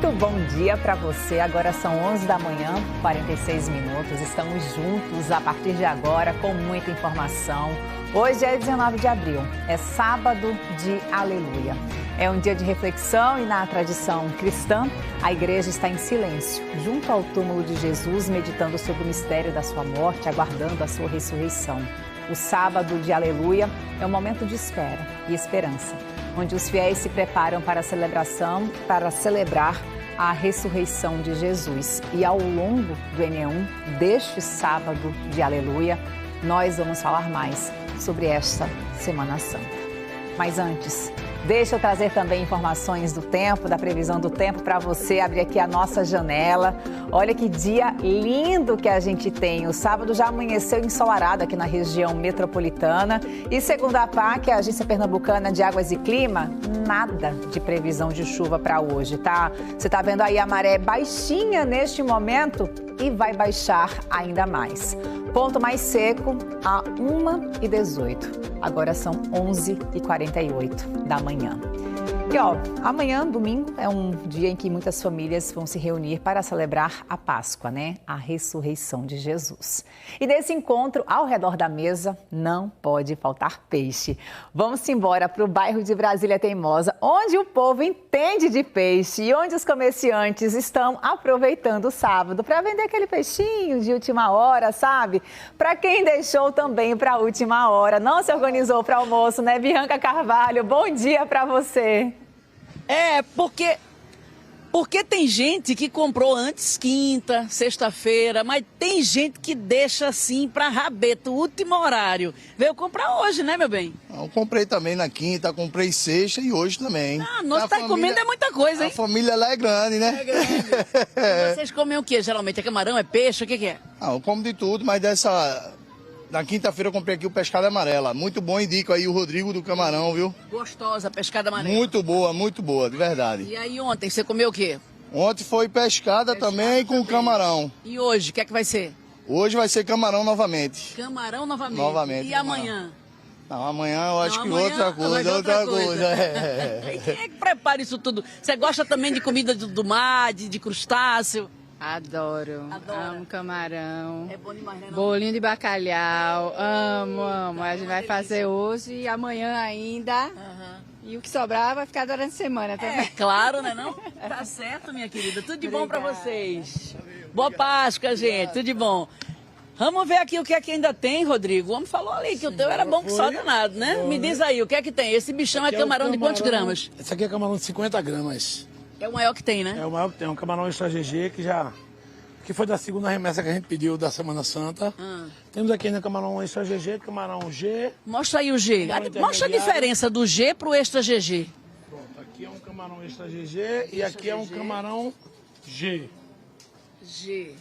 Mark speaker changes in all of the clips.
Speaker 1: Muito bom dia para você. Agora são 11 da manhã, 46 minutos. Estamos juntos a partir de agora com muita informação. Hoje é 19 de abril, é sábado de Aleluia. É um dia de reflexão e na tradição cristã, a igreja está em silêncio, junto ao túmulo de Jesus, meditando sobre o mistério da sua morte, aguardando a sua ressurreição. O sábado de Aleluia é um momento de espera e esperança, onde os fiéis se preparam para a celebração, para celebrar a ressurreição de Jesus. E ao longo do NE1, deste sábado de Aleluia, nós vamos falar mais sobre esta Semana Santa. Mas antes, deixa eu trazer também informações do tempo, da previsão do tempo para você. Abrir aqui a nossa janela. Olha que dia lindo que a gente tem. O sábado já amanheceu ensolarado aqui na região metropolitana. E segundo a APAC, a Agência Pernambucana de Águas e Clima, nada de previsão de chuva para hoje, tá? Você tá vendo aí a maré baixinha neste momento e vai baixar ainda mais. Ponto mais seco a 1h18. Agora são 11h48 da manhã. E ó, amanhã, domingo, é um dia em que muitas famílias vão se reunir para celebrar a Páscoa, né? A ressurreição de Jesus. E nesse encontro, ao redor da mesa, não pode faltar peixe. Vamos embora para o bairro de Brasília Teimosa, onde o povo entende de peixe e onde os comerciantes estão aproveitando o sábado para vender aquele peixinho de última hora, sabe? Para quem deixou também para a última hora, não se organizou para almoço, né? Bianca Carvalho, bom dia para você.
Speaker 2: Porque tem gente que comprou antes quinta, sexta-feira, mas tem gente que deixa assim pra rabeto, último horário. Veio comprar hoje, né, meu bem?
Speaker 3: Eu comprei também na quinta, comprei sexta e hoje também.
Speaker 2: Ah, nós tá comendo é muita coisa, hein?
Speaker 3: A família lá é grande, né?
Speaker 2: É grande. Vocês comem o quê, geralmente? É camarão, é peixe, o que é?
Speaker 3: Eu como de tudo, mas na quinta-feira eu comprei aqui o pescada amarela. Muito bom, indico aí o Rodrigo do Camarão, viu?
Speaker 2: Gostosa, pescada amarela.
Speaker 3: Muito boa, de verdade.
Speaker 2: E aí ontem, você comeu o quê?
Speaker 3: Ontem foi pescada também com camarão.
Speaker 2: E hoje, o que é que vai ser?
Speaker 3: Hoje vai ser camarão novamente.
Speaker 2: Camarão novamente.
Speaker 3: Novamente.
Speaker 2: E
Speaker 3: camarão.
Speaker 2: Amanhã?
Speaker 3: Não, amanhã eu acho que outra coisa.
Speaker 2: E quem é que prepara isso tudo? Você gosta também de comida do mar, de crustáceo?
Speaker 4: Adoro.
Speaker 2: Adora.
Speaker 4: Amo camarão.
Speaker 2: É bom demais, né? Não?
Speaker 4: Bolinho de bacalhau. Amo. A gente vai fazer hoje e amanhã ainda. E o que sobrar vai ficar durante a semana também.
Speaker 2: É claro, né não? Tá certo, minha querida. Tudo de bom pra vocês. Boa Páscoa, gente. Tudo de bom. Vamos ver aqui o que é que ainda tem, Rodrigo. O homem falou ali que o teu era bom que só danado, né? Me diz aí, o que é que tem? Esse bichão é camarão de quantos gramas?
Speaker 5: Esse aqui é camarão de 50 gramas.
Speaker 2: É o maior que tem, né?
Speaker 5: É o maior que tem, um camarão extra GG que foi da segunda remessa que a gente pediu da Semana Santa. Temos aqui ainda camarão extra GG, camarão G.
Speaker 2: Mostra aí o G. Mostra a diferença do G pro extra GG.
Speaker 5: Pronto, aqui é um camarão extra GG e aqui é um camarão G.
Speaker 2: G.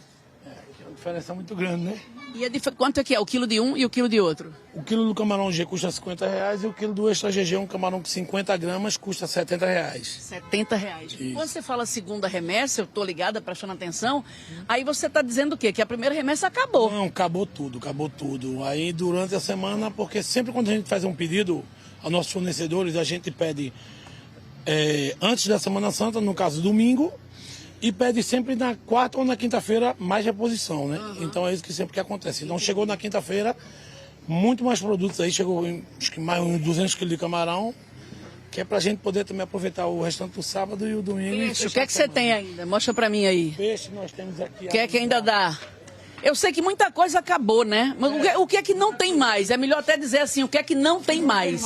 Speaker 5: É uma diferença muito grande, né?
Speaker 2: E quanto é que é? O quilo de um e o quilo de outro?
Speaker 5: O quilo do camarão G custa R$50 e o quilo do extra GG, um camarão com 50 gramas, custa R$70.
Speaker 2: R$70.
Speaker 5: Isso.
Speaker 2: Quando você fala segunda remessa, eu tô ligada, prestando atenção, aí você tá dizendo o quê? Que a primeira remessa acabou.
Speaker 5: Não, acabou tudo. Aí durante a semana, porque sempre quando a gente faz um pedido aos nossos fornecedores, a gente pede antes da Semana Santa, no caso domingo, e pede sempre na quarta ou na quinta-feira mais reposição, né? Então é isso que sempre que acontece. Então chegou na quinta-feira, muito mais produtos aí, chegou acho que mais uns 200 quilos de camarão, que é pra gente poder também aproveitar o restante do sábado e o domingo.
Speaker 2: Peixe, o que é que você tem ainda? Mostra pra mim aí.
Speaker 5: Peixe nós temos aqui.
Speaker 2: O que é que ainda dá? Eu sei que muita coisa acabou, né? Mas o que é que não tem mais? É melhor até dizer assim, o que é que não tem mais?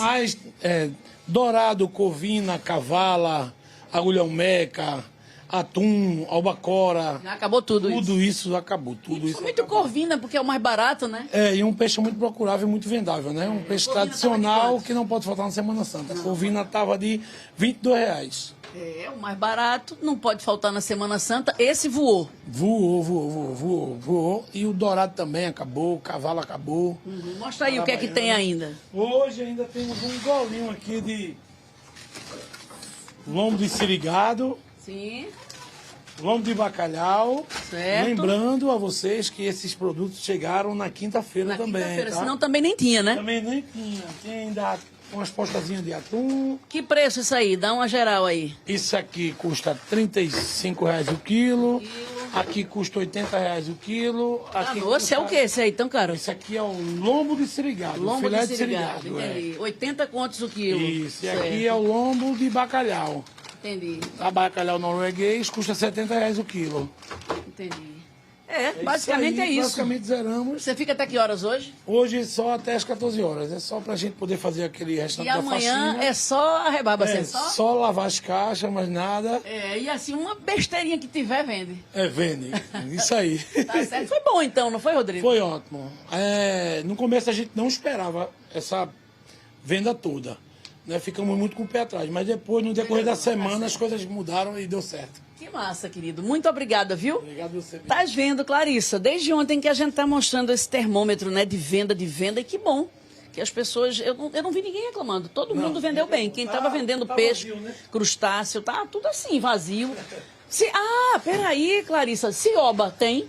Speaker 5: Dourado, corvina, cavala, agulhão meca, atum, albacora.
Speaker 2: Acabou tudo isso.
Speaker 5: Tudo isso acabou. Tudo isso
Speaker 2: muito
Speaker 5: acabou.
Speaker 2: corvina, porque é o mais barato, né?
Speaker 5: E um peixe muito procurável e muito vendável, né? Um peixe tradicional que não pode faltar na Semana Santa. A corvina estava de R$22.
Speaker 2: É, o mais barato, não pode faltar na Semana Santa. Esse voou.
Speaker 5: Voou. E o dourado também acabou, o cavalo acabou.
Speaker 2: Mostra aí o que é que tem ainda.
Speaker 5: Hoje ainda temos um golinho aqui de lombo de sirigado.
Speaker 2: Sim.
Speaker 5: Lombo de bacalhau.
Speaker 2: Certo.
Speaker 5: Lembrando a vocês que esses produtos chegaram na quinta-feira também.
Speaker 2: Quinta-feira,
Speaker 5: tá?
Speaker 2: senão também nem tinha, né?
Speaker 5: Também nem tinha. Tem ainda umas postazinhas de atum.
Speaker 2: Que preço isso aí? Dá uma geral aí.
Speaker 5: Isso aqui custa R$ 35 o quilo. Aqui custa R$ 80 o quilo. Aqui
Speaker 2: Nossa, é o que esse aí, tão caro?
Speaker 5: Esse aqui é o lombo de sirigado,
Speaker 2: Lombo
Speaker 5: filé
Speaker 2: de sirigado, entendi. 80 contos o quilo.
Speaker 5: Isso, e
Speaker 2: Certo.
Speaker 5: aqui é o lombo de bacalhau.
Speaker 2: Entendi,
Speaker 5: A bacalhau norueguês custa R$ 70 o quilo.
Speaker 2: entendi. Basicamente é isso.
Speaker 5: Basicamente zeramos.
Speaker 2: Você fica até que horas hoje?
Speaker 5: Hoje só até as 14 horas. É só pra gente poder fazer aquele restante
Speaker 2: E
Speaker 5: da
Speaker 2: amanhã
Speaker 5: faxina.
Speaker 2: é só a rebaba,
Speaker 5: É,
Speaker 2: assim,
Speaker 5: só lavar as caixas, mas nada.
Speaker 2: E assim, uma besteirinha que tiver, vende.
Speaker 5: Vende. Isso aí.
Speaker 2: Tá certo. Foi bom então, não foi, Rodrigo?
Speaker 5: Foi ótimo. No começo a gente não esperava essa venda toda. Né? Ficamos muito com o pé atrás. Mas depois, no decorrer da semana, as coisas mudaram e deu certo.
Speaker 2: Que massa, querido. Muito obrigada, viu?
Speaker 5: Obrigado a você.
Speaker 2: Tá vendo, Clarissa? Desde ontem que a gente tá mostrando esse termômetro, né, de venda, e que bom. Que as pessoas... Eu não vi ninguém reclamando. Todo mundo vendeu bem. Quem tava vendendo peixe,
Speaker 5: vazio, né?
Speaker 2: crustáceo, tá tudo assim, vazio. Peraí, Clarissa. Cioba tem?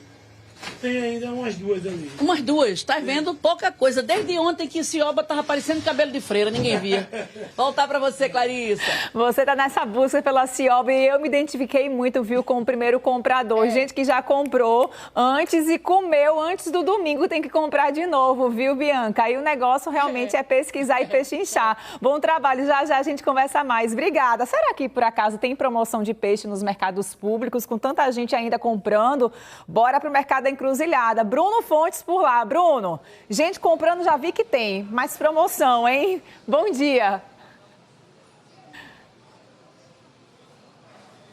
Speaker 5: Tem ainda umas duas ali.
Speaker 2: Umas duas, tá vendo? Pouca coisa. Desde ontem que Cioba tava parecendo cabelo de freira, ninguém via. Voltar pra você, Clarissa.
Speaker 1: Você tá nessa busca pela Cioba e eu me identifiquei muito, viu, com o primeiro comprador. Gente que já comprou antes e comeu antes do domingo, tem que comprar de novo, viu, Bianca? Aí o negócio realmente é pesquisar e pechinchar. Bom trabalho, já já a gente conversa mais. Obrigada. Será que, por acaso, tem promoção de peixe nos mercados públicos, com tanta gente ainda comprando? Bora pro mercado da Encruzilhada. Bruno Fontes por lá. Bruno, gente comprando, já vi que tem, mas promoção, hein? Bom dia.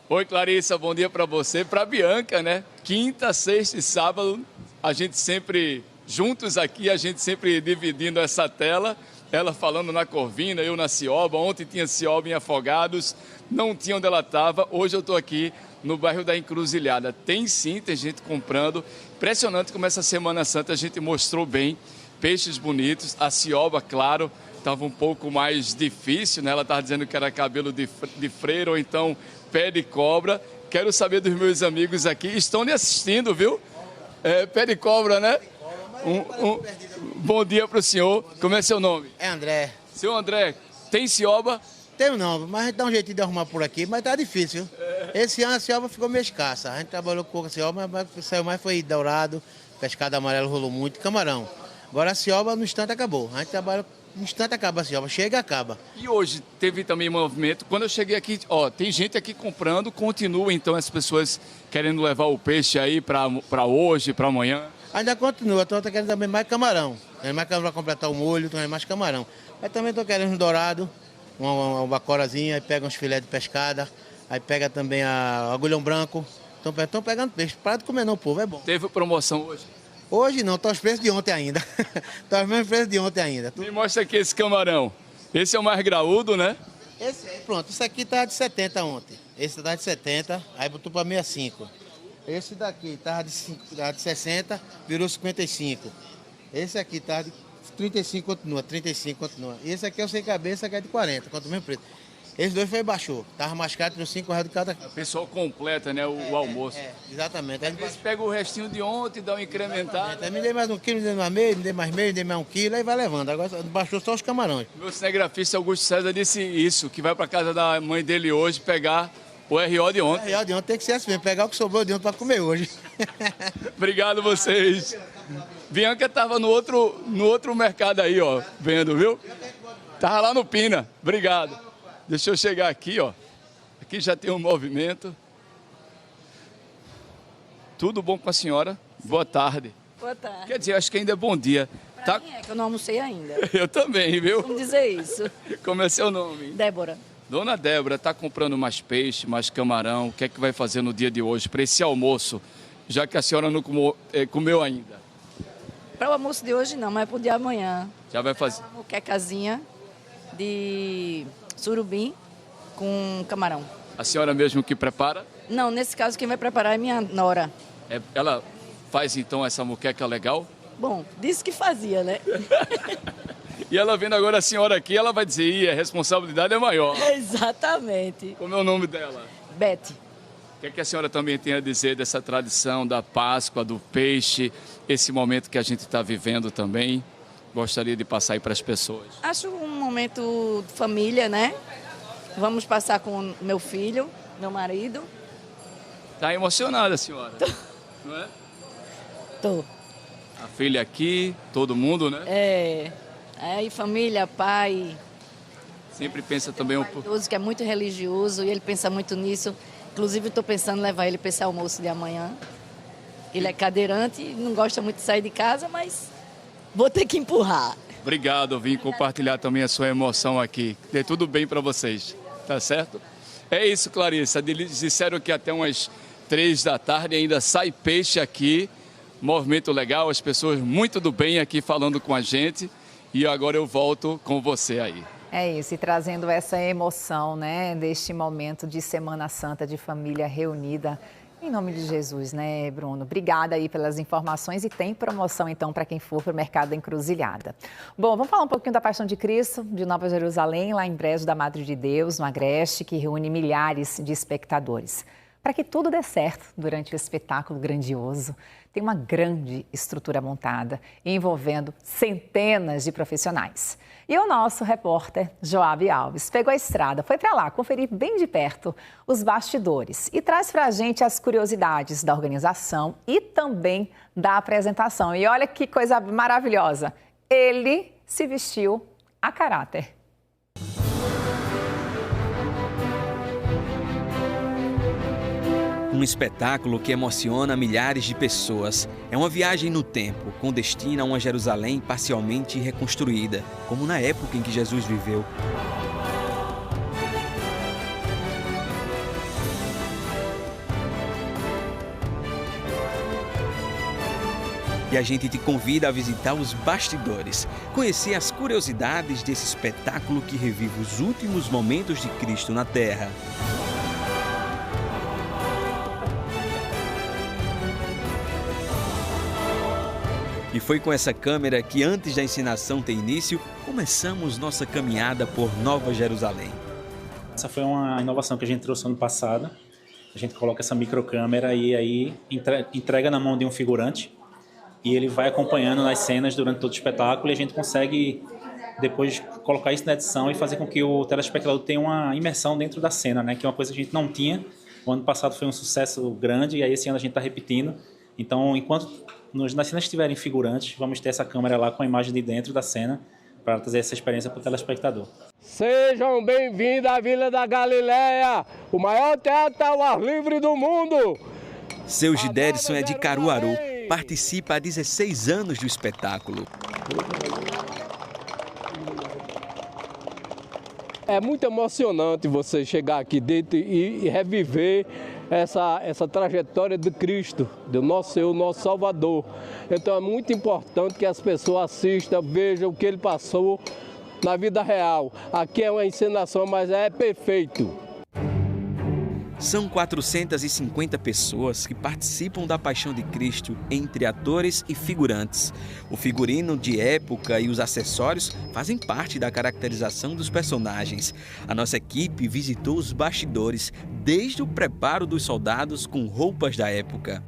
Speaker 6: Oi, Clarissa, bom dia para você, para Bianca, né? Quinta, sexta e sábado, a gente sempre juntos aqui, a gente sempre dividindo essa tela, ela falando na Corvina, eu na Cioba. Ontem tinha Cioba em Afogados, não tinha onde ela estava. Hoje eu estou aqui no bairro da Encruzilhada. Tem sim, tem gente comprando. Impressionante como essa Semana Santa a gente mostrou bem peixes bonitos. A Cioba, claro, estava um pouco mais difícil, né? Ela estava dizendo que era cabelo de freira ou então pé de cobra. Quero saber dos meus amigos aqui. Estão lhe assistindo, viu? Pé de cobra, né? Bom dia para o senhor. Como é seu nome?
Speaker 7: É André.
Speaker 6: Seu André, tem Cioba?
Speaker 7: Tenho não, mas a gente dá um jeitinho de arrumar por aqui, mas tá difícil. Esse ano a Cioba ficou meio escassa. A gente trabalhou com a Cioba, mas saiu mais foi dourado, pescado amarelo rolou muito, camarão. Agora a Cioba no instante acabou. A gente trabalha no instante, acaba a Cioba, chega e acaba.
Speaker 6: E hoje teve também movimento. Quando eu cheguei aqui, tem gente aqui comprando, continua então as pessoas querendo levar o peixe aí para hoje, para amanhã?
Speaker 7: Ainda continua, então tá querendo também mais camarão. Tem mais camarão para completar o molho, tem mais camarão. Mas também tô querendo um dourado, uma bacorazinha, aí pega uns filés de pescada, aí pega também a agulhão branco. Estão pegando peixe, para de comer não, povo, é bom.
Speaker 6: Teve promoção hoje?
Speaker 7: Hoje não, tá os preços de ontem ainda. Tá os mesmos preços de ontem ainda.
Speaker 6: Me mostra aqui esse camarão. Esse é o mais graúdo, né?
Speaker 7: Pronto, esse aqui tá de 70 ontem. Esse tá de 70, aí botou para 65. Esse daqui tava de 60, virou 55. Esse aqui tá de 35, continua, 35 continua. E esse aqui é o sem cabeça, que é de 40, quanto o mesmo preço. Esse dois foi baixou, tava mais caro, tirou 5 reais de cada.
Speaker 6: O pessoal completa, né, o almoço.
Speaker 7: Exatamente. Aí
Speaker 6: Eles pegam o restinho de ontem, dá uma incrementada.
Speaker 7: aí me dê mais um quilo, me dê mais meio, me dê mais meio, me dê mais 1 quilo, aí vai levando. Agora baixou só os camarões.
Speaker 6: Meu cinegrafista Augusto César disse isso, que vai para casa da mãe dele hoje pegar o RO de ontem.
Speaker 7: Aí, ó, de ontem tem que ser assim mesmo, pegar o que sobrou de ontem para comer hoje.
Speaker 6: Obrigado vocês. Bianca estava no outro mercado aí, ó, vendo, viu? Tava lá no Pina. Obrigado. Deixa eu chegar aqui, ó. Aqui já tem um movimento. Tudo bom com a senhora? Boa tarde.
Speaker 8: Boa tarde.
Speaker 6: Quer dizer, acho que ainda é bom dia. Tá?
Speaker 8: Quem é que eu não almocei ainda?
Speaker 6: Eu também, viu?
Speaker 8: Vamos dizer isso.
Speaker 6: Como é seu nome?
Speaker 8: Débora.
Speaker 6: Dona Débora, está comprando mais peixe, mais camarão. O que é que vai fazer no dia de hoje para esse almoço, já que a senhora não comeu ainda?
Speaker 8: Para o almoço de hoje não, mas para o dia de amanhã.
Speaker 6: Já vai fazer?
Speaker 8: Uma moquecazinha de surubim com camarão.
Speaker 6: A senhora mesmo que prepara?
Speaker 8: Não, nesse caso quem vai preparar é minha nora.
Speaker 6: Ela faz então essa moqueca legal?
Speaker 8: Bom, disse que fazia, né?
Speaker 6: E ela vendo agora a senhora aqui, ela vai dizer, a responsabilidade é maior.
Speaker 8: Exatamente.
Speaker 6: Como é o nome dela?
Speaker 8: Bete.
Speaker 6: O que é que a senhora também tem a dizer dessa tradição da Páscoa, do peixe, esse momento que a gente está vivendo também? Gostaria de passar aí para as pessoas.
Speaker 8: Acho um momento de família, né? Vamos passar com meu filho, meu marido.
Speaker 6: Tá emocionada, senhora? Não é?
Speaker 8: Tô.
Speaker 6: A filha aqui, todo mundo, né?
Speaker 8: Aí família, pai.
Speaker 6: Sempre pensa também um pouco.
Speaker 8: Idoso que é muito religioso e ele pensa muito nisso. Inclusive, estou pensando em levar ele para esse almoço de amanhã. Ele é cadeirante e não gosta muito de sair de casa, mas vou ter que empurrar.
Speaker 6: Obrigado, vim compartilhar também a sua emoção aqui. Dê tudo bem para vocês, tá certo? É isso, Clarissa. Eles disseram que até umas 3 da tarde ainda sai peixe aqui. Movimento legal, as pessoas muito do bem aqui falando com a gente. E agora eu volto com você aí.
Speaker 1: É isso, e trazendo essa emoção, né, deste momento de Semana Santa, de família reunida. Em nome de Jesus, né, Bruno? Obrigada aí pelas informações e tem promoção, então, para quem for para o Mercado da Encruzilhada. Bom, vamos falar um pouquinho da Paixão de Cristo, de Nova Jerusalém, lá em Brejo da Madre de Deus, no Agreste, que reúne milhares de espectadores. Para que tudo dê certo durante o espetáculo grandioso, tem uma grande estrutura montada, envolvendo centenas de profissionais. E o nosso repórter, Joab Alves, pegou a estrada, foi para lá conferir bem de perto os bastidores e traz para a gente as curiosidades da organização e também da apresentação. E olha que coisa maravilhosa, ele se vestiu a caráter.
Speaker 9: Um espetáculo que emociona milhares de pessoas. É uma viagem no tempo, com destino a uma Jerusalém parcialmente reconstruída, como na época em que Jesus viveu. E a gente te convida a visitar os bastidores, conhecer as curiosidades desse espetáculo que revive os últimos momentos de Cristo na Terra. E foi com essa câmera que, antes da encenação ter início, começamos nossa caminhada por Nova Jerusalém.
Speaker 10: Essa foi uma inovação que a gente trouxe ano passado. A gente coloca essa microcâmera e aí entrega na mão de um figurante e ele vai acompanhando nas cenas durante todo o espetáculo e a gente consegue depois colocar isso na edição e fazer com que o telespectador tenha uma imersão dentro da cena, né? Que é uma coisa que a gente não tinha. O ano passado foi um sucesso grande e aí esse ano a gente está repetindo. Então, enquanto nas cenas estiverem figurantes, vamos ter essa câmera lá com a imagem de dentro da cena para trazer essa experiência para o telespectador.
Speaker 11: Sejam bem-vindos à Vila da Galileia, o maior teatro ao ar livre do mundo.
Speaker 9: Seu Giderson é de Caruaru, participa há 16 anos do espetáculo.
Speaker 11: É muito emocionante você chegar aqui dentro e reviver essa trajetória de Cristo, do nosso Senhor, nosso Salvador. Então é muito importante que as pessoas assistam, vejam o que ele passou na vida real. Aqui é uma encenação, mas é perfeito.
Speaker 9: São 450 pessoas que participam da Paixão de Cristo, entre atores e figurantes. O figurino de época e os acessórios fazem parte da caracterização dos personagens. A nossa equipe visitou os bastidores, desde o preparo dos soldados com roupas da época.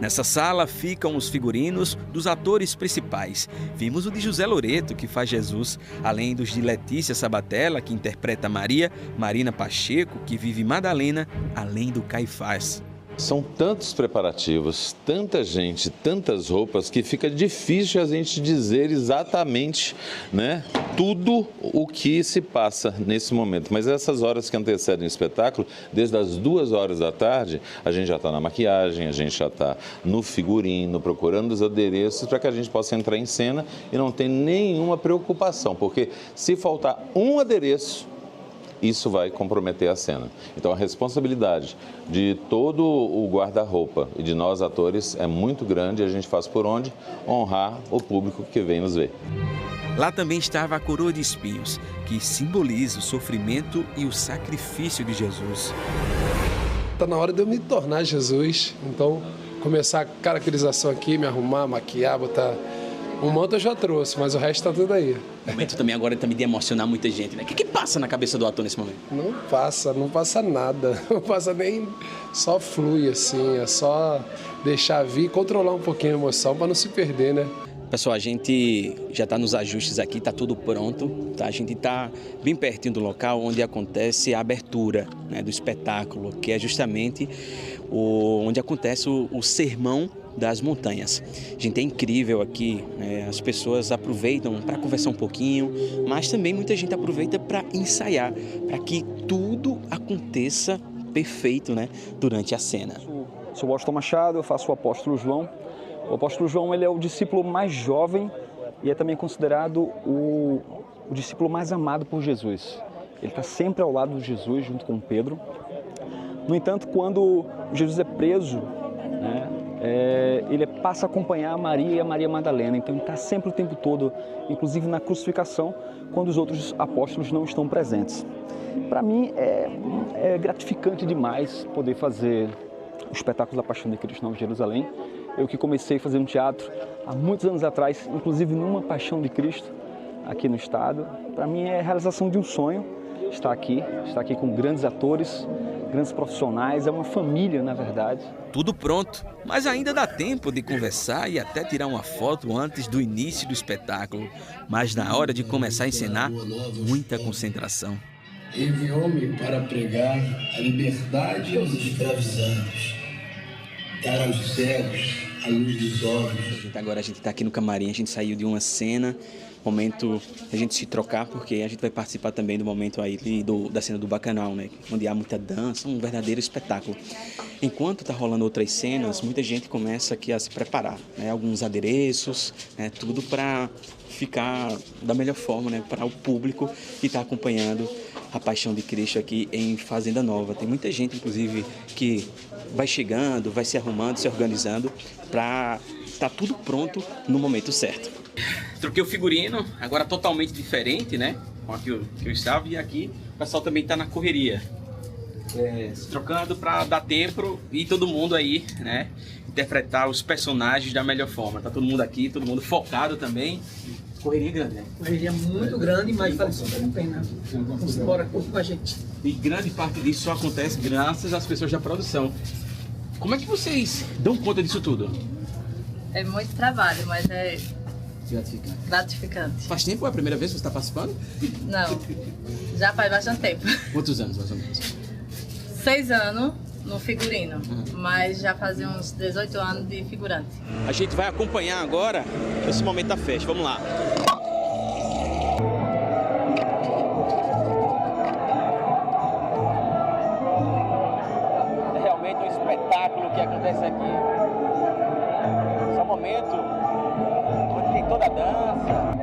Speaker 9: Nessa sala ficam os figurinos dos atores principais. Vimos o de José Loreto, que faz Jesus, além dos de Letícia Sabatella, que interpreta Maria, Marina Pacheco, que vive Madalena, além do Caifás.
Speaker 12: São tantos preparativos, tanta gente, tantas roupas, que fica difícil a gente dizer exatamente, né, tudo o que se passa nesse momento. Mas essas horas que antecedem o espetáculo, desde as 2 horas da tarde, a gente já está na maquiagem, a gente já está no figurino, procurando os adereços para que a gente possa entrar em cena e não ter nenhuma preocupação, porque se faltar um adereço, isso vai comprometer a cena. Então a responsabilidade de todo o guarda-roupa e de nós atores é muito grande e a gente faz por onde honrar o público que vem nos ver.
Speaker 9: Lá também estava a coroa de espinhos, que simboliza o sofrimento e o sacrifício de Jesus.
Speaker 13: Está na hora de eu me tornar Jesus, então começar a caracterização aqui, me arrumar, maquiar, botar... O manto eu já trouxe, mas o resto está tudo aí.
Speaker 9: O momento também agora também de emocionar muita gente, né? O que passa na cabeça do ator nesse momento?
Speaker 13: Não passa nada. Não passa nem... Só flui, assim. É só deixar vir, controlar um pouquinho a emoção para não se perder, né?
Speaker 9: Pessoal, a gente já está nos ajustes aqui, está tudo pronto. Tá? A gente está bem pertinho do local onde acontece a abertura, né, do espetáculo, que é justamente onde acontece o Sermão das Montanhas. Gente, é incrível aqui, né? As pessoas aproveitam para conversar um pouquinho, mas também muita gente aproveita para ensaiar, para que tudo aconteça perfeito, né, durante a cena.
Speaker 14: Sou o Washington Machado, eu faço o apóstolo João. O apóstolo João, ele é o discípulo mais jovem e é também considerado o discípulo mais amado por Jesus. Ele está sempre ao lado de Jesus, junto com Pedro. No entanto, quando Jesus é preso, né, ele passa a acompanhar a Maria e a Maria Madalena. Então ele está sempre o tempo todo, inclusive na crucificação, quando os outros apóstolos não estão presentes. Para mim é gratificante demais poder fazer o espetáculo da Paixão de Cristo em Jerusalém. Eu que comecei fazendo teatro há muitos anos atrás, inclusive numa Paixão de Cristo aqui no estado. Para mim é a realização de um sonho estar aqui com grandes atores, grandes profissionais, é uma família, na verdade.
Speaker 9: Tudo pronto, mas ainda dá tempo de conversar e até tirar uma foto antes do início do espetáculo. Mas na hora de começar a encenar, muita concentração.
Speaker 15: Enviou-me para pregar a liberdade aos escravizados, dar aos cegos a luz dos olhos.
Speaker 9: Agora a gente está aqui no camarim, a gente saiu de uma cena, momento a gente se trocar, porque a gente vai participar também do momento aí da cena do Bacanal, né? Onde há muita dança, um verdadeiro espetáculo. Enquanto está rolando outras cenas, muita gente começa aqui a se preparar, né? Alguns adereços, né? Tudo para ficar da melhor forma, né? Para o público que está acompanhando a Paixão de Cristo aqui em Fazenda Nova. Tem muita gente, inclusive, que vai chegando, vai se arrumando, se organizando para estar tudo pronto no momento certo. Troquei o figurino, agora totalmente diferente, né? Com aqui que eu estava, e aqui o pessoal também está na correria. Se trocando para dar tempo e todo mundo aí, né? Interpretar os personagens da melhor forma. Tá todo mundo aqui, todo mundo focado também. Correria grande, né?
Speaker 16: Correria muito grande, mas vale super a pena. Vamos embora, curta com a gente.
Speaker 9: E grande parte disso só acontece graças às pessoas da produção. Como é que vocês dão conta disso tudo?
Speaker 17: É muito trabalho, mas é gratificante.
Speaker 9: Faz tempo ou é a primeira vez que você está participando?
Speaker 17: Não, já faz bastante tempo.
Speaker 9: Quantos anos, mais ou menos?
Speaker 17: 6 anos no figurino, mas já fazia uns 18 anos de figurante.
Speaker 9: A gente vai acompanhar agora esse momento da festa. Vamos lá. É realmente um espetáculo que acontece aqui. Esse é o momento onde tem toda a dança.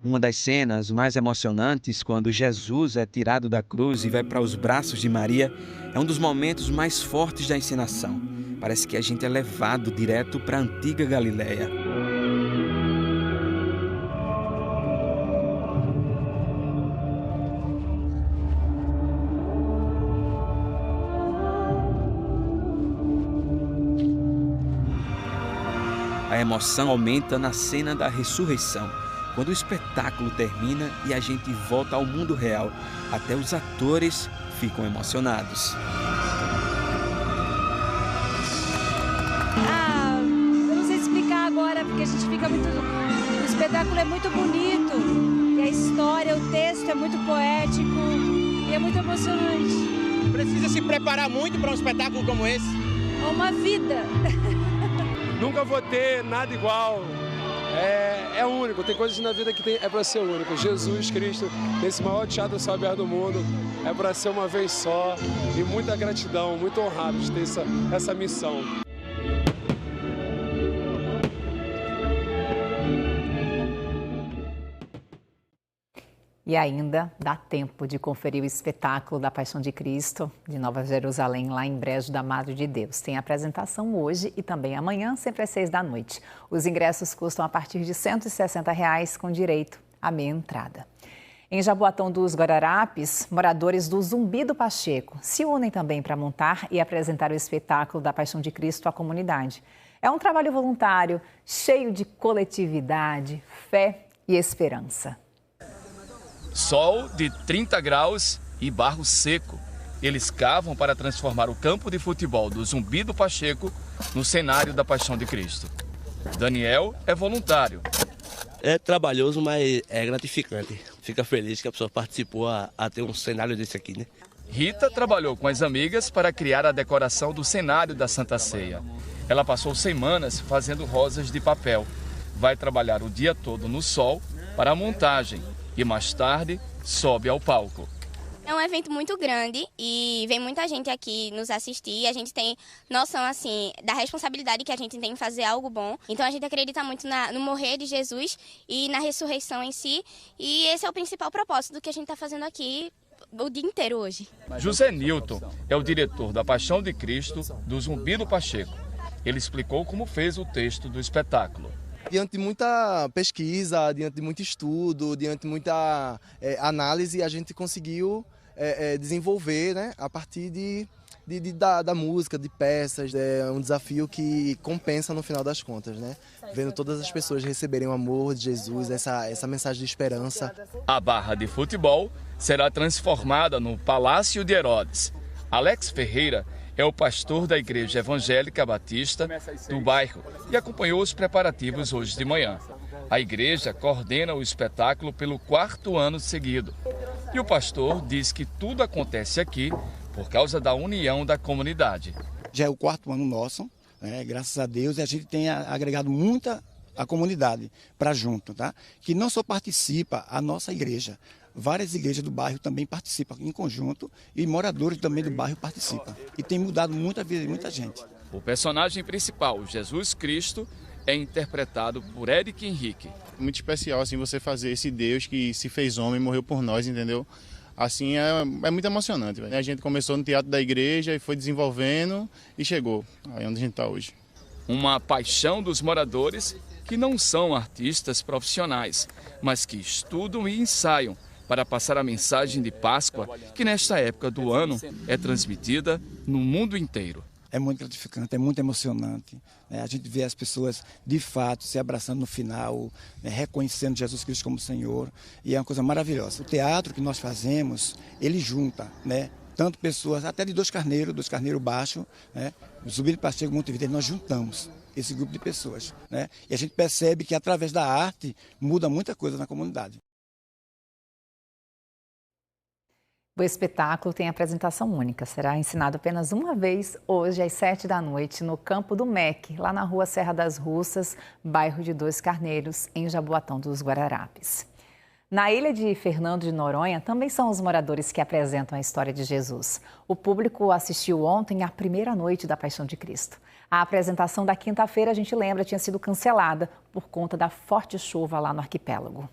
Speaker 9: Uma das cenas mais emocionantes, quando Jesus é tirado da cruz e vai para os braços de Maria, é um dos momentos mais fortes da encenação. Parece que a gente é levado direto para a antiga Galileia. A emoção aumenta na cena da ressurreição, quando o espetáculo termina e a gente volta ao mundo real. Até os atores ficam emocionados.
Speaker 18: Eu não sei explicar agora, porque a gente fica muito... O espetáculo é muito bonito, e a história, o texto é muito poético, e é muito emocionante.
Speaker 9: Precisa se preparar muito para um espetáculo como esse?
Speaker 18: É uma vida.
Speaker 13: Nunca vou ter nada igual. É único, tem coisas na vida que é para ser único. Jesus Cristo, nesse maior teatro céu aberto do mundo, é para ser uma vez só. E muita gratidão, muito honrado de ter essa missão.
Speaker 1: E ainda dá tempo de conferir o espetáculo da Paixão de Cristo de Nova Jerusalém, lá em Brejo da Madre de Deus. Tem apresentação hoje e também amanhã, sempre às 6 da noite. Os ingressos custam a partir de R$ 160, com direito à meia entrada. Em Jaboatão dos Guararapes, moradores do Zumbi do Pacheco se unem também para montar e apresentar o espetáculo da Paixão de Cristo à comunidade. É um trabalho voluntário, cheio de coletividade, fé e esperança.
Speaker 6: Sol de 30 graus e barro seco. Eles cavam para transformar o campo de futebol do Zumbi do Pacheco no cenário da Paixão de Cristo. Daniel é voluntário.
Speaker 19: É trabalhoso, mas é gratificante. Fica feliz que a pessoa participou a ter um cenário desse aqui, né?
Speaker 6: Rita trabalhou com as amigas para criar a decoração do cenário da Santa Ceia. Ela passou semanas fazendo rosas de papel. Vai trabalhar o dia todo no sol para a montagem e mais tarde sobe ao palco.
Speaker 20: É um evento muito grande e vem muita gente aqui nos assistir. A gente tem noção, assim, da responsabilidade que a gente tem em fazer algo bom. Então a gente acredita muito no morrer de Jesus e na ressurreição em si. E esse é o principal propósito do que a gente está fazendo aqui o dia inteiro hoje.
Speaker 6: José Nilton é o diretor da Paixão de Cristo do Zumbi do Pacheco. Ele explicou como fez o texto do espetáculo.
Speaker 21: Diante de muita pesquisa, diante de muito estudo, diante de muita análise, a gente conseguiu desenvolver, né, a partir da música, de peças. É um desafio que compensa no final das contas, né? Vendo todas as pessoas receberem o amor de Jesus, essa mensagem de esperança.
Speaker 6: A barra de futebol será transformada no Palácio de Herodes. Alex Ferreira é o pastor da Igreja Evangélica Batista do bairro e acompanhou os preparativos hoje de manhã. A igreja coordena o espetáculo pelo 4º ano seguido. E o pastor diz que tudo acontece aqui por causa da união da comunidade.
Speaker 22: Já é o 4º ano nosso, né? Graças a Deus, e a gente tem agregado muita a comunidade para junto, tá? Que não só participa a nossa igreja, várias igrejas do bairro também participam em conjunto e moradores também do bairro participam. E tem mudado muito a vida de muita gente.
Speaker 6: O personagem principal, Jesus Cristo, é interpretado por Eric Henrique.
Speaker 23: Muito especial assim você fazer esse Deus que se fez homem e morreu por nós, entendeu? Assim é muito emocionante. Véio. A gente começou no teatro da igreja e foi desenvolvendo e chegou aí onde a gente está hoje.
Speaker 6: Uma paixão dos moradores que não são artistas profissionais, mas que estudam e ensaiam para passar a mensagem de Páscoa que nesta época do ano é transmitida no mundo inteiro.
Speaker 22: É muito gratificante, é muito emocionante. Né? A gente vê as pessoas, de fato, se abraçando no final, né? Reconhecendo Jesus Cristo como Senhor. E é uma coisa maravilhosa. O teatro que nós fazemos, ele junta, né? Tanto pessoas, até de Dois Carneiros Baixo, né? Zumbi do Pacheco, Montevideo, nós juntamos esse grupo de pessoas. Né? E a gente percebe que, através da arte, muda muita coisa na comunidade.
Speaker 1: O espetáculo tem apresentação única. Será ensinado apenas uma vez, hoje, às 7 da noite, no Campo do MEC, lá na rua Serra das Russas, bairro de Dois Carneiros, em Jaboatão dos Guararapes. Na ilha de Fernando de Noronha, também são os moradores que apresentam a história de Jesus. O público assistiu ontem à primeira noite da Paixão de Cristo. A apresentação da quinta-feira, a gente lembra, tinha sido cancelada por conta da forte chuva lá no arquipélago.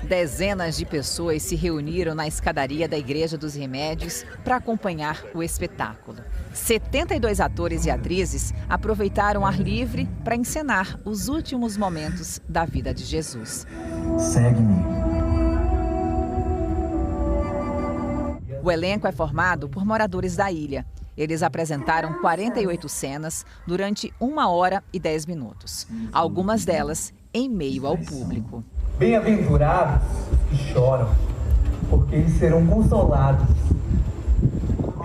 Speaker 1: Dezenas de pessoas se reuniram na escadaria da Igreja dos Remédios para acompanhar o espetáculo. 72 atores e atrizes aproveitaram ar livre para encenar os últimos momentos da vida de Jesus.
Speaker 24: Segue-me.
Speaker 1: O elenco é formado por moradores da ilha. Eles apresentaram 48 cenas durante 1 hora e 10 minutos. Algumas delas em meio ao público.
Speaker 24: Bem-aventurados que choram, porque eles serão consolados.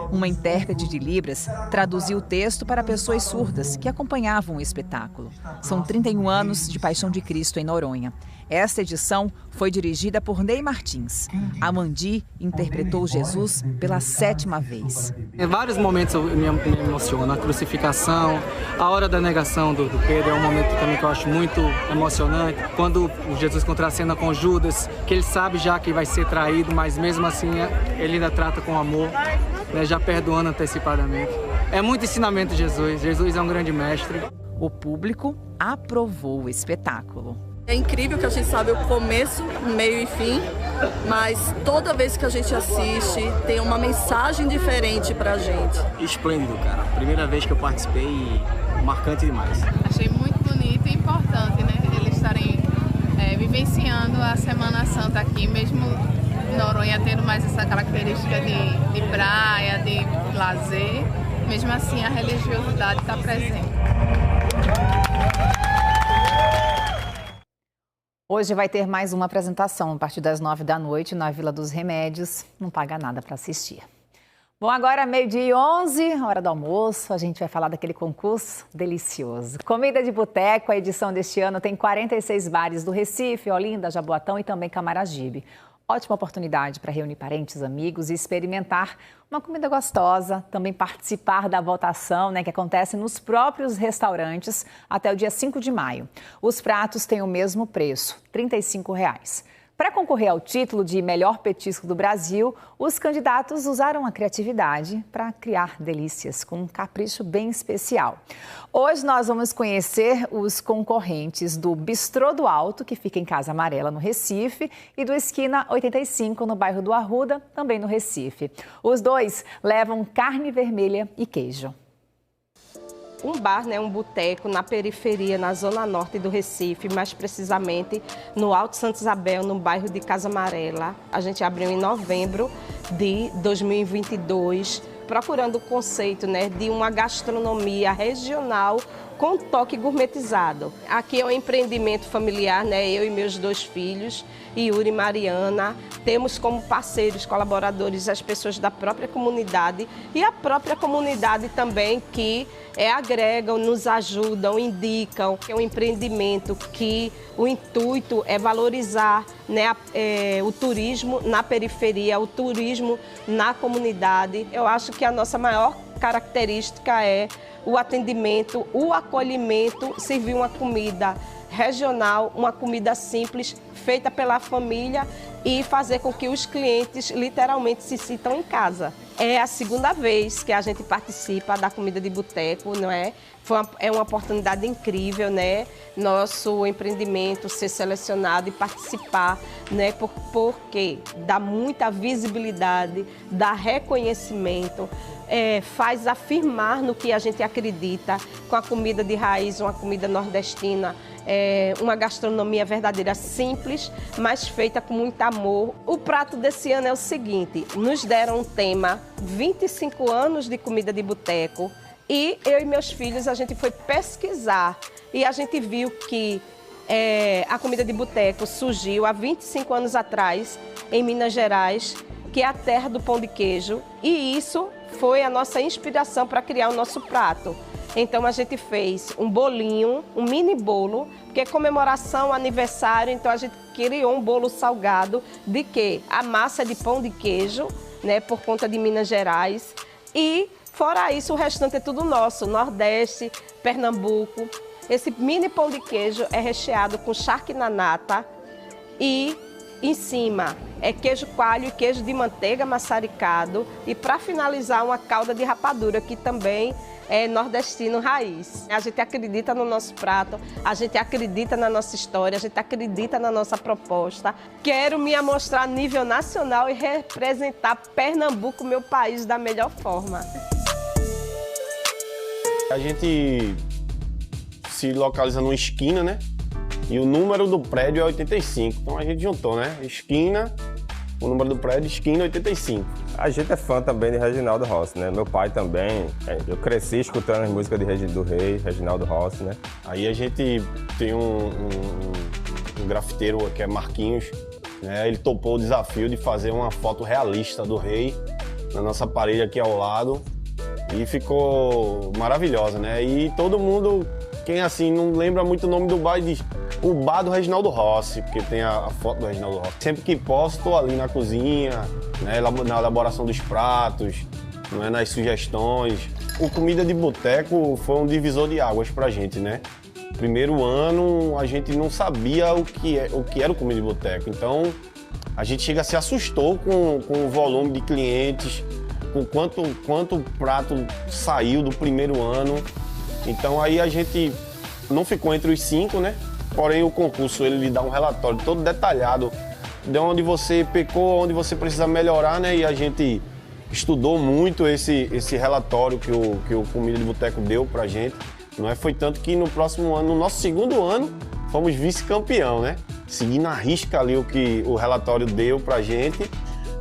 Speaker 1: Uma intérprete de Libras traduziu o texto para pessoas surdas que acompanhavam o espetáculo. São 31 anos de Paixão de Cristo em Noronha. Esta edição foi dirigida por Ney Martins. A Mandi interpretou Jesus pela 7ª vez.
Speaker 25: Em vários momentos eu me emociono. A crucificação, a hora da negação do Pedro é um momento também que eu acho muito emocionante. Quando Jesus contracena com Judas, que ele sabe já que vai ser traído, mas mesmo assim ele ainda trata com amor, né, já perdoando antecipadamente. É muito ensinamento de Jesus. Jesus é um grande mestre.
Speaker 1: O público aprovou o espetáculo.
Speaker 26: É incrível que a gente sabe o começo, meio e fim, mas toda vez que a gente assiste tem uma mensagem diferente pra gente.
Speaker 25: Esplêndido, cara. Primeira vez que eu participei e marcante demais.
Speaker 27: Achei muito bonito e importante, né? Eles estarem vivendo
Speaker 17: vivenciando a Semana Santa aqui, mesmo Noronha tendo mais essa característica de praia, de lazer, mesmo assim a religiosidade está presente.
Speaker 1: Hoje vai ter mais uma apresentação a partir das 9 da noite na Vila dos Remédios. Não paga nada para assistir. Bom, agora 12h11, hora do almoço, a gente vai falar daquele concurso delicioso. Comida de Boteco, a edição deste ano tem 46 bares do Recife, Olinda, Jaboatão e também Camaragibe. Ótima oportunidade para reunir parentes, amigos e experimentar uma comida gostosa, também participar da votação, que acontece nos próprios restaurantes até o dia 5 de maio. Os pratos têm o mesmo preço, R$ 35,00. Para concorrer ao título de melhor petisco do Brasil, os candidatos usaram a criatividade para criar delícias com um capricho bem especial. Hoje nós vamos conhecer os concorrentes do Bistrô do Alto, que fica em Casa Amarela, no Recife, e do Esquina 85, no bairro do Arruda, também no Recife. Os dois levam carne vermelha e queijo.
Speaker 2: Um bar, um boteco na periferia, na zona norte do Recife, mais precisamente no Alto Santa Isabel, no bairro de Casa Amarela. A gente abriu em novembro de 2022, procurando o conceito de uma gastronomia regional com toque gourmetizado. Aqui é um empreendimento familiar, eu e meus 2 filhos, Yuri e Mariana. Temos como parceiros, colaboradores, as pessoas da própria comunidade e a própria comunidade também que agregam, nos ajudam, indicam. É um empreendimento que o intuito é valorizar o turismo na periferia, o turismo na comunidade. Eu acho que a nossa maior característica é o atendimento, o acolhimento, servir uma comida regional, uma comida simples, feita pela família e fazer com que os clientes literalmente se sintam em casa. É a segunda vez que a gente participa da comida de boteco, não é? É uma oportunidade incrível, Nosso empreendimento ser selecionado e participar, porque dá muita visibilidade, dá reconhecimento, faz afirmar no que a gente acredita, com a comida de raiz, uma comida nordestina, uma gastronomia verdadeira, simples, mas feita com muito amor. O prato desse ano é o seguinte: nos deram um tema, 25 anos de comida de boteco, e eu e meus filhos, a gente foi pesquisar e a gente viu que a comida de boteco surgiu há 25 anos atrás, em Minas Gerais, que é a terra do pão de queijo, e isso foi a nossa inspiração para criar o nosso prato. Então a gente fez um bolinho, um mini bolo, porque é comemoração, aniversário, então a gente criou um bolo salgado de quê? A massa de pão de queijo, por conta de Minas Gerais, e fora isso o restante é tudo nosso, Nordeste, Pernambuco. Esse mini pão de queijo é recheado com charque na nata e em cima é queijo coalho e queijo de manteiga maçaricado, e para finalizar uma calda de rapadura, que também é nordestino raiz. A gente acredita no nosso prato, a gente acredita na nossa história, a gente acredita na nossa proposta. Quero me amostrar a nível nacional e representar Pernambuco, meu país, da melhor forma.
Speaker 3: A gente se localiza numa esquina, E o número do prédio é 85. Então a gente juntou, Esquina, o número do prédio, esquina 85.
Speaker 4: A gente é fã também de Reginaldo Rossi, Meu pai também. Eu cresci escutando as músicas do Rei, Reginaldo Rossi,
Speaker 3: Aí a gente tem um grafiteiro que é Marquinhos, Ele topou o desafio de fazer uma foto realista do Rei na nossa parede aqui ao lado. E ficou maravilhosa, E todo mundo, quem assim não lembra muito o nome do bar, diz o bar do Reginaldo Rossi, porque tem a foto do Reginaldo Rossi. Sempre que posso, estou ali na cozinha, na elaboração dos pratos, nas sugestões. O Comida de Boteco foi um divisor de águas pra gente, Primeiro ano, a gente não sabia o que era o Comida de Boteco. Então, a gente se assustou com o volume de clientes, com quanto prato saiu do primeiro ano. Então, aí a gente não ficou entre os 5, Porém, o concurso ele lhe dá um relatório todo detalhado de onde você pecou, onde você precisa melhorar, E a gente estudou muito esse relatório que o Comida de Boteco deu pra gente, Foi tanto que no próximo ano, no nosso segundo ano, fomos vice-campeão, seguindo à risca ali o que o relatório deu pra gente.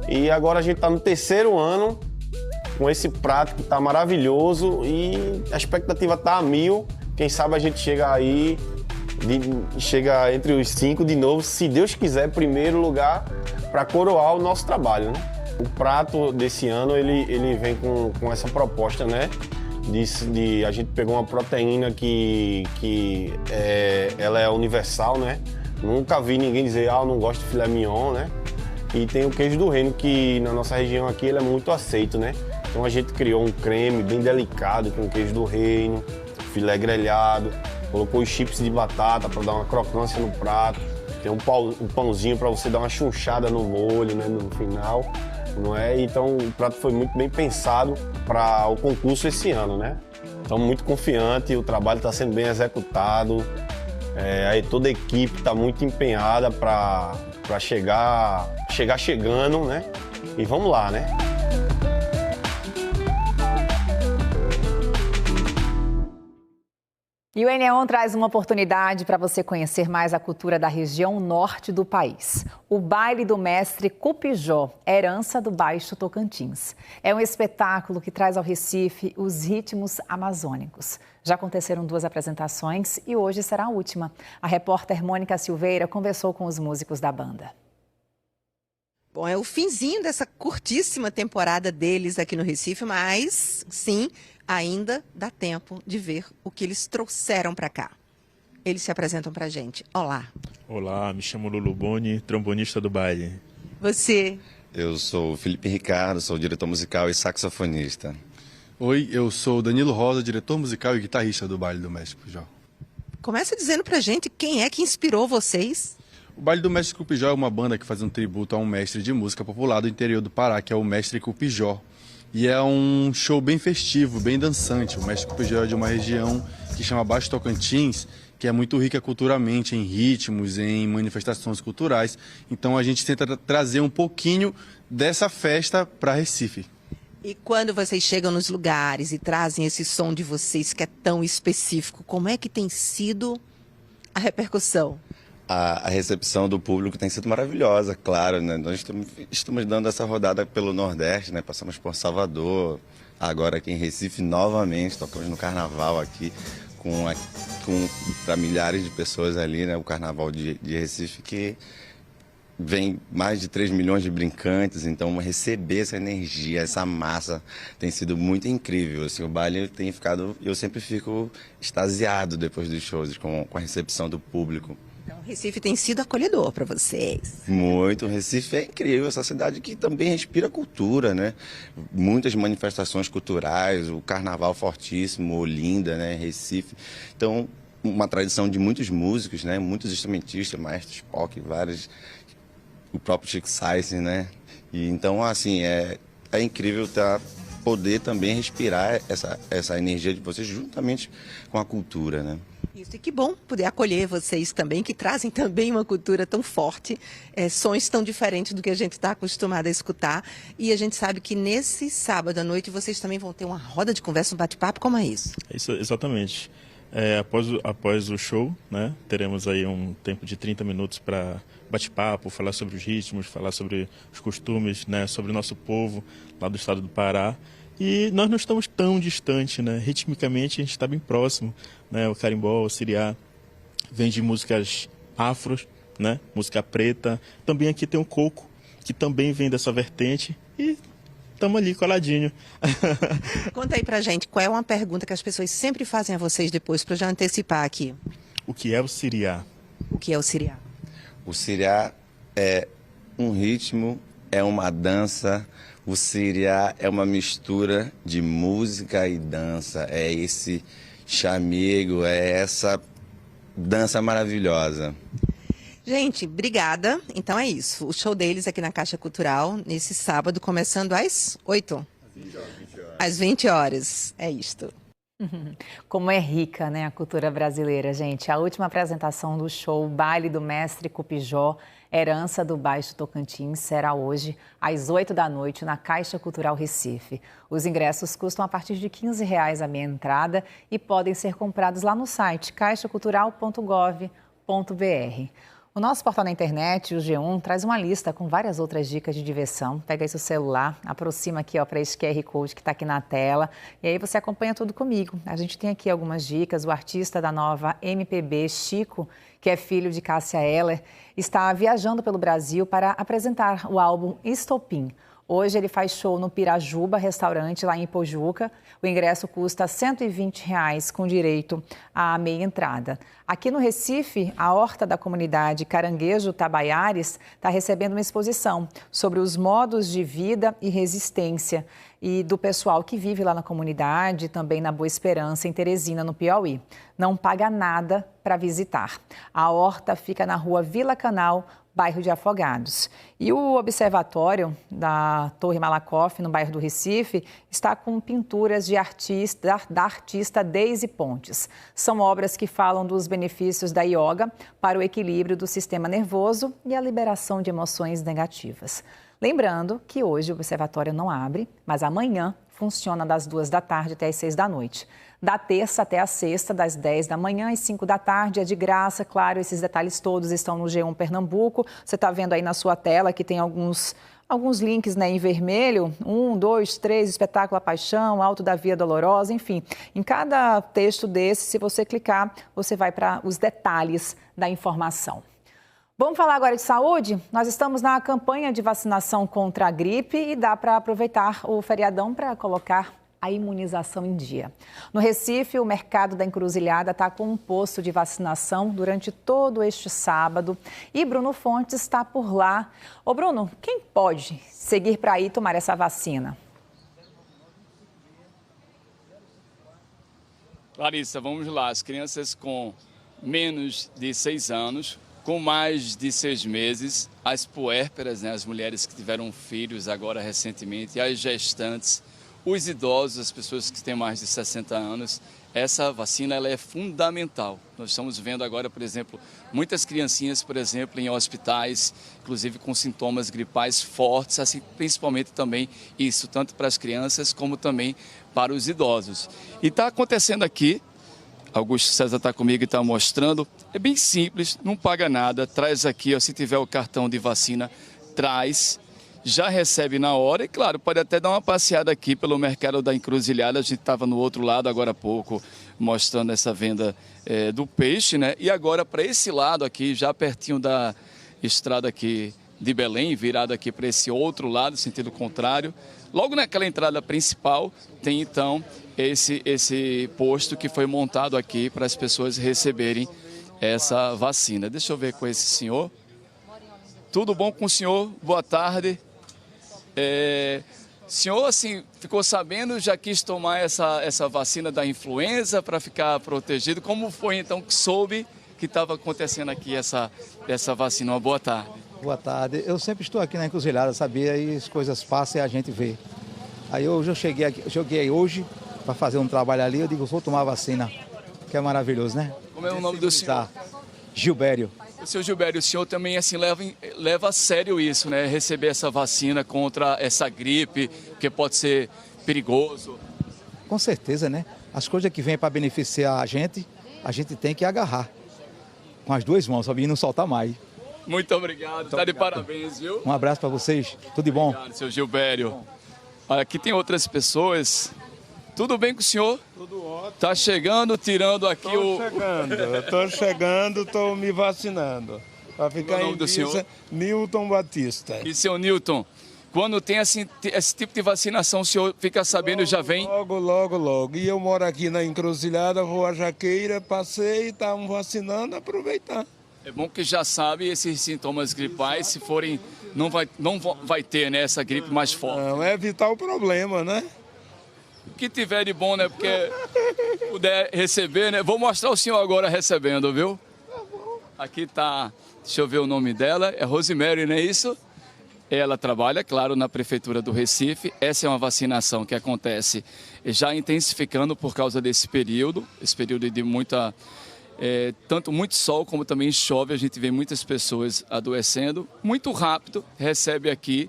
Speaker 3: E agora a gente está no 3º ano com esse prato que está maravilhoso e a expectativa está a 1000. Quem sabe a gente chega aí, chega entre os 5 de novo, se Deus quiser, primeiro lugar para coroar o nosso trabalho, né? O prato desse ano ele vem com essa proposta, né? A gente pegou uma proteína que ela é universal, né? Nunca vi ninguém dizer, eu não gosto de filé mignon, né? E tem o queijo do reino, que na nossa região aqui ele é muito aceito, né? Então a gente criou um creme bem delicado com queijo do reino, filé grelhado, colocou os chips de batata para dar uma crocância no prato, tem um pãozinho para você dar uma chunchada no molho, né, no final, não é? Então o prato foi muito bem pensado para o concurso esse ano, né? Estamos muito confiantes, o trabalho está sendo bem executado, aí toda a equipe está muito empenhada para chegar chegando, né? E vamos lá, né?
Speaker 1: E o Eneon traz uma oportunidade para você conhecer mais a cultura da região norte do país. O Baile do Mestre Cupijó, herança do Baixo Tocantins. É um espetáculo que traz ao Recife os ritmos amazônicos. Já aconteceram 2 apresentações e hoje será a última. A repórter Mônica Silveira conversou com os músicos da banda.
Speaker 5: Bom, é o finzinho dessa curtíssima temporada deles aqui no Recife, mas sim, ainda dá tempo de ver o que eles trouxeram para cá. Eles se apresentam pra gente. Olá.
Speaker 7: Olá, me chamo Lulu Boni, trombonista do baile.
Speaker 5: Você?
Speaker 8: Eu sou o Felipe Ricardo, sou diretor musical e saxofonista.
Speaker 10: Oi, eu sou o Danilo Rosa, diretor musical e guitarrista do Baile do Mestre Cupijó.
Speaker 5: Começa dizendo pra gente quem é que inspirou vocês.
Speaker 10: O Baile do Mestre Cupijó é uma banda que faz um tributo a um mestre de música popular do interior do Pará, que é o Mestre Cupijó. E é um show bem festivo, bem dançante. O Mestre Cupijó é de uma região que chama Baixo Tocantins, que é muito rica culturalmente, em ritmos, em manifestações culturais. Então a gente tenta trazer um pouquinho dessa festa para Recife.
Speaker 5: E quando vocês chegam nos lugares e trazem esse som de vocês que é tão específico, como é que tem sido a repercussão?
Speaker 8: A recepção do público tem sido maravilhosa, claro, né? Nós estamos dando essa rodada pelo Nordeste, né? Passamos por Salvador, agora aqui em Recife novamente, tocamos no Carnaval aqui para milhares de pessoas ali, né? O Carnaval de Recife, que vem mais de 3 milhões de brincantes, então receber essa energia, essa massa tem sido muito incrível. Assim, o baile tem ficado, eu sempre fico extasiado depois dos shows com a recepção do público.
Speaker 5: Então, o Recife tem sido acolhedor para vocês.
Speaker 8: Muito, o Recife é incrível, essa cidade que também respira cultura, né? Muitas manifestações culturais, o carnaval fortíssimo, Olinda, né? Recife. Então, uma tradição de muitos músicos, né? Muitos instrumentistas, maestros, POC, vários, o próprio Chico Sainz, né? E então, assim, é incrível poder também respirar essa energia de vocês juntamente com a cultura, né?
Speaker 5: Isso, e que bom poder acolher vocês também, que trazem também uma cultura tão forte, sons tão diferentes do que a gente está acostumado a escutar. E a gente sabe que nesse sábado à noite vocês também vão ter uma roda de conversa, um bate-papo, como é isso?
Speaker 7: Isso, exatamente. Após o show, né, teremos aí um tempo de 30 minutos para bate-papo, falar sobre os ritmos, falar sobre os costumes, né, sobre o nosso povo lá do estado do Pará. E nós não estamos tão distante, né? Ritmicamente a gente está bem próximo, né? O carimbó, o siriá, vem de músicas afros, né? Música preta. Também aqui tem o coco, que também vem dessa vertente. E estamos ali coladinho.
Speaker 5: Conta aí pra gente, qual é uma pergunta que as pessoas sempre fazem a vocês depois, para já antecipar aqui?
Speaker 7: O que é o siriá?
Speaker 5: O que é o siriá?
Speaker 8: O siriá é um ritmo, é uma dança. O siriá é uma mistura de música e dança, é esse chamego, é essa dança maravilhosa.
Speaker 5: Gente, obrigada. Então é isso, o show deles aqui na Caixa Cultural, nesse sábado, começando às 8? Às 20 horas, é isto.
Speaker 1: Como é rica, né, a cultura brasileira, gente. A última apresentação do show Baile do Mestre Cupijó, herança do Baixo Tocantins, será hoje, às 8 da noite, na Caixa Cultural Recife. Os ingressos custam a partir de R$ 15 a meia entrada e podem ser comprados lá no site caixacultural.gov.br. O nosso portal na internet, o G1, traz uma lista com várias outras dicas de diversão. Pega aí seu celular, aproxima aqui para esse QR Code que está aqui na tela e aí você acompanha tudo comigo. A gente tem aqui algumas dicas. O artista da nova MPB, Chico, que é filho de Cássia Eller, está viajando pelo Brasil para apresentar o álbum Estopim. Hoje ele faz show no Pirajuba, restaurante lá em Pojuca. O ingresso custa R$ 120 com direito à meia entrada. Aqui no Recife, a horta da comunidade Caranguejo Tabaiares está recebendo uma exposição sobre os modos de vida e resistência e do pessoal que vive lá na comunidade, também na Boa Esperança, em Teresina, no Piauí. Não paga nada para visitar. A horta fica na rua Vila Canal, bairro de Afogados. E o observatório da Torre Malakoff, no bairro do Recife, está com pinturas da artista Deise Pontes. São obras que falam dos benefícios da yoga para o equilíbrio do sistema nervoso e a liberação de emoções negativas. Lembrando que hoje o observatório não abre, mas amanhã funciona das 14h até as 18h. Da terça até a sexta, das 10 da manhã às 5 da tarde, é de graça. Claro, esses detalhes todos estão no G1 Pernambuco. Você está vendo aí na sua tela que tem alguns links, né, em vermelho. 1, 2, 3, Espetáculo A Paixão, Alto da Via Dolorosa, enfim. Em cada texto desse, se você clicar, você vai para os detalhes da informação. Vamos falar agora de saúde? Nós estamos na campanha de vacinação contra a gripe e dá para aproveitar o feriadão para colocar a imunização em dia. No Recife, o Mercado da Encruzilhada está com um posto de vacinação durante todo este sábado e Bruno Fontes está por lá. Ô Bruno, quem pode seguir para ir tomar essa vacina?
Speaker 6: Larissa, vamos lá. As crianças com menos de 6 anos, com mais de 6 meses, as puérperas, né, as mulheres que tiveram filhos agora recentemente, as gestantes, os idosos, as pessoas que têm mais de 60 anos, essa vacina ela é fundamental. Nós estamos vendo agora, por exemplo, muitas criancinhas, por exemplo, em hospitais, inclusive com sintomas gripais fortes, assim, principalmente também isso, tanto para as crianças como também para os idosos. E está acontecendo aqui, Augusto César está comigo e está mostrando, é bem simples, não paga nada, traz aqui, ó, se tiver o cartão de vacina, traz, já recebe na hora e, claro, pode até dar uma passeada aqui pelo Mercado da Encruzilhada. A gente estava no outro lado agora há pouco mostrando essa venda do peixe, né? E agora para esse lado aqui, já pertinho da estrada aqui de Belém, virado aqui para esse outro lado, sentido contrário. Logo naquela entrada principal tem então esse posto que foi montado aqui para as pessoas receberem essa vacina. Deixa eu ver com esse senhor. Tudo bom com o senhor? Boa tarde. Senhor, assim, ficou sabendo, já quis tomar essa vacina da influenza para ficar protegido. Como foi então que soube que estava acontecendo aqui essa vacina? Uma boa tarde.
Speaker 9: Boa tarde. Eu sempre estou aqui na Encruzilhada, sabia? Aí as coisas passam e a gente vê. Aí hoje eu cheguei hoje para fazer um trabalho ali, eu digo, vou tomar a vacina, que é maravilhoso, né?
Speaker 6: Como é o nome do senhor?
Speaker 9: Gilbério.
Speaker 6: Seu Gilbério, o senhor também assim leva a sério isso, né? Receber essa vacina contra essa gripe, que pode ser perigoso.
Speaker 9: Com certeza, né? As coisas que vêm para beneficiar a gente tem que agarrar com as duas mãos, sabe? E não soltar mais.
Speaker 6: Muito obrigado, tá de parabéns, viu?
Speaker 9: Um abraço para vocês, tudo de bom.
Speaker 6: Obrigado, seu Gilbério. Aqui tem outras pessoas. Tudo bem com o senhor?
Speaker 11: Tudo ótimo.
Speaker 6: Tá chegando, tirando aqui
Speaker 11: Tô chegando, tô me vacinando. Para ficar em dia, Newton Batista.
Speaker 6: E seu Newton, quando tem esse tipo de vacinação, o senhor fica sabendo, já vem?
Speaker 11: Logo. E eu moro aqui na Encruzilhada, Rua Jaqueira, passei, estavam vacinando, aproveitar.
Speaker 6: É bom que já sabe esses sintomas gripais, se forem, não vai ter, né, essa gripe mais forte.
Speaker 11: Não, é evitar o problema, né?
Speaker 6: O que tiver de bom, né? Porque puder receber, né? Vou mostrar o senhor agora recebendo, viu? Aqui tá, deixa eu ver o nome dela, é Rosemary, não é isso? Ela trabalha, claro, na Prefeitura do Recife. Essa é uma vacinação que acontece já intensificando por causa desse período, de muita... tanto muito sol como também chove, a gente vê muitas pessoas adoecendo. Muito rápido, recebe aqui,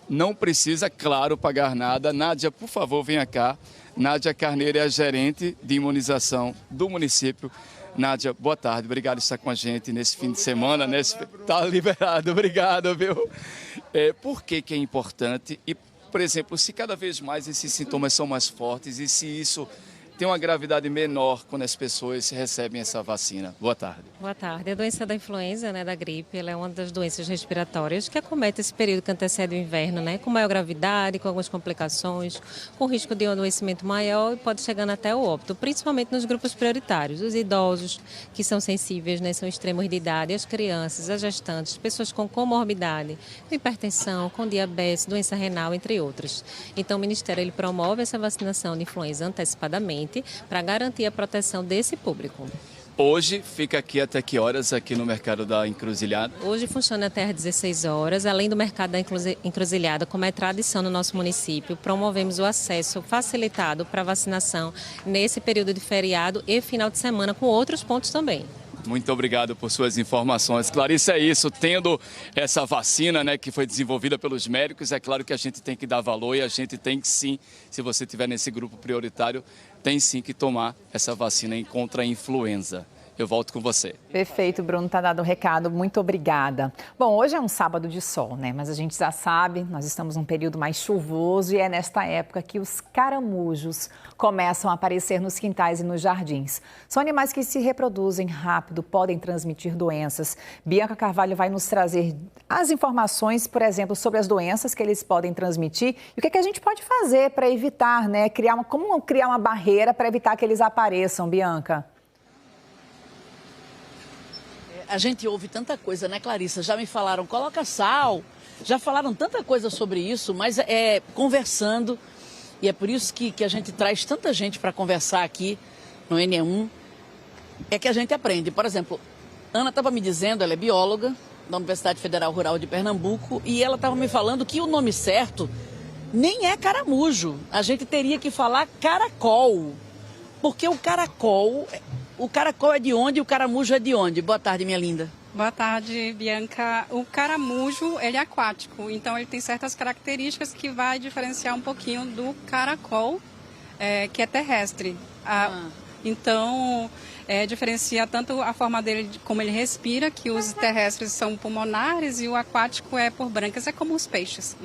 Speaker 6: não precisa, claro, pagar nada. Nádia, por favor, venha cá. Nádia Carneiro é a gerente de imunização do município Nádia, boa tarde. Obrigado por estar com a gente nesse fim de semana. Tá liberado. Obrigado, viu? Por que é importante? E, por exemplo, se cada vez mais esses sintomas são mais fortes e se isso tem uma gravidade menor quando as pessoas recebem essa vacina. Boa tarde.
Speaker 12: Boa tarde. A doença da influenza, da gripe, ela é uma das doenças respiratórias que acomete esse período que antecede o inverno, com maior gravidade, com algumas complicações, com risco de um adoecimento maior e pode chegando até o óbito, principalmente nos grupos prioritários, os idosos que são sensíveis, são extremos de idade, as crianças, as gestantes, pessoas com comorbidade, com hipertensão, com diabetes, doença renal, entre outras. Então o Ministério ele promove essa vacinação de influenza antecipadamente para garantir a proteção desse público.
Speaker 6: Hoje fica aqui até que horas aqui no Mercado da Encruzilhada?
Speaker 12: Hoje funciona até às 16 horas. Além do Mercado da Encruzilhada, como é tradição no nosso município, promovemos o acesso facilitado para vacinação nesse período de feriado e final de semana com outros pontos também.
Speaker 6: Muito obrigado por suas informações. Clarice, é isso. Tendo essa vacina, que foi desenvolvida pelos médicos, é claro que a gente tem que dar valor e a gente tem que sim, se você estiver nesse grupo prioritário, tem sim que tomar essa vacina contra a influenza. Eu volto com você.
Speaker 1: Perfeito, Bruno, tá dado o recado. Muito obrigada. Bom, hoje é um sábado de sol, mas a gente já sabe, nós estamos num período mais chuvoso e é nesta época que os caramujos começam a aparecer nos quintais e nos jardins. São animais que se reproduzem rápido, podem transmitir doenças. Bianca Carvalho vai nos trazer as informações, por exemplo, sobre as doenças que eles podem transmitir e o que a gente pode fazer para evitar, como criar uma barreira para evitar que eles apareçam, Bianca?
Speaker 13: A gente ouve tanta coisa, Clarissa? Já me falaram, coloca sal, já falaram tanta coisa sobre isso, mas conversando, e é por isso que a gente traz tanta gente para conversar aqui no NE1, é que a gente aprende. Por exemplo, Ana estava me dizendo, ela é bióloga da Universidade Federal Rural de Pernambuco, e ela estava me falando que o nome certo nem é caramujo, a gente teria que falar caracol, porque o caracol é de onde e o caramujo é de onde? Boa tarde, minha linda.
Speaker 14: Boa tarde, Bianca. O caramujo, ele é aquático, então ele tem certas características que vai diferenciar um pouquinho do caracol, que é terrestre. Então, diferencia tanto a forma dele, como ele respira, que os terrestres são pulmonares e o aquático é por brancas, é como os peixes,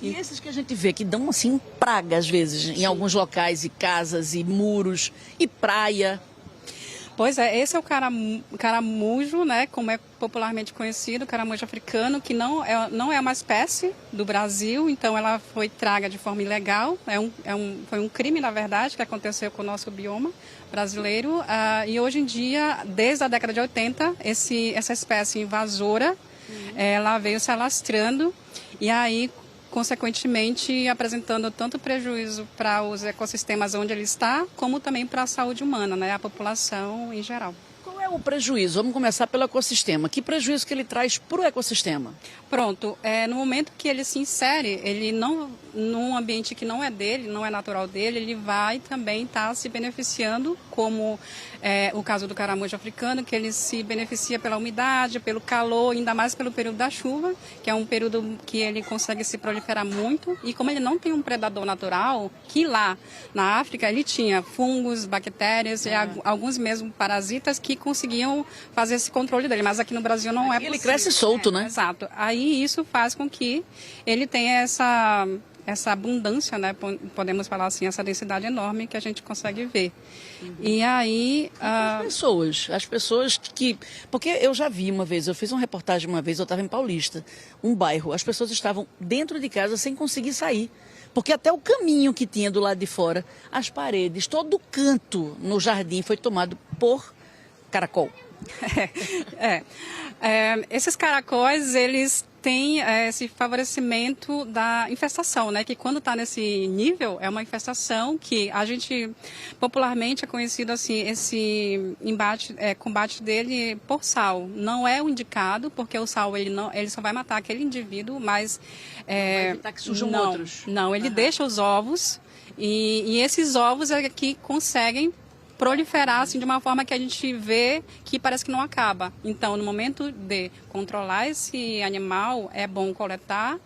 Speaker 13: E esses que a gente vê que dão, assim, praga, às vezes, em alguns locais, e casas, e muros, e praia.
Speaker 14: Pois é, esse é o caramujo, como é popularmente conhecido, o caramujo africano, que não é uma espécie do Brasil, então ela foi traga de forma ilegal, foi um crime, na verdade, que aconteceu com o nosso bioma brasileiro, e hoje em dia, desde a década de 80, essa espécie invasora, ela veio se alastrando, e aí, consequentemente, apresentando tanto prejuízo para os ecossistemas onde ele está, como também para a saúde humana, a população em geral.
Speaker 13: Qual é o prejuízo? Vamos começar pelo ecossistema. Que prejuízo que ele traz para o ecossistema?
Speaker 14: Pronto, no momento que ele se insere, ele num ambiente que não é dele, não é natural dele, ele vai também estar se beneficiando, como o caso do caramujo africano, que ele se beneficia pela umidade, pelo calor, ainda mais pelo período da chuva, que é um período que ele consegue se proliferar muito. E como ele não tem um predador natural, que lá na África ele tinha fungos, bactérias e alguns mesmo parasitas que conseguiam fazer esse controle dele, mas aqui no Brasil não é possível.
Speaker 13: Ele cresce solto, né?
Speaker 14: Exato. Aí isso faz com que ele tenha essa abundância, podemos falar assim, essa densidade enorme que a gente consegue ver. E aí...
Speaker 13: As pessoas que... Porque eu já vi uma vez, eu fiz uma reportagem uma vez, eu estava em Paulista, um bairro, as pessoas estavam dentro de casa sem conseguir sair. Porque até o caminho que tinha do lado de fora, as paredes, todo o canto no jardim foi tomado por caracol.
Speaker 14: Esses caracóis, eles têm esse favorecimento da infestação, que quando está nesse nível, é uma infestação que a gente popularmente é conhecido assim, esse combate dele por sal. Não é o indicado, porque o sal ele só vai matar aquele indivíduo, mas...
Speaker 13: vai evitar que surjam outros.
Speaker 14: Não, ele deixa os ovos e esses ovos é que conseguem proliferar assim, de uma forma que a gente vê que parece que não acaba. Então, no momento de controlar esse animal, é bom coletar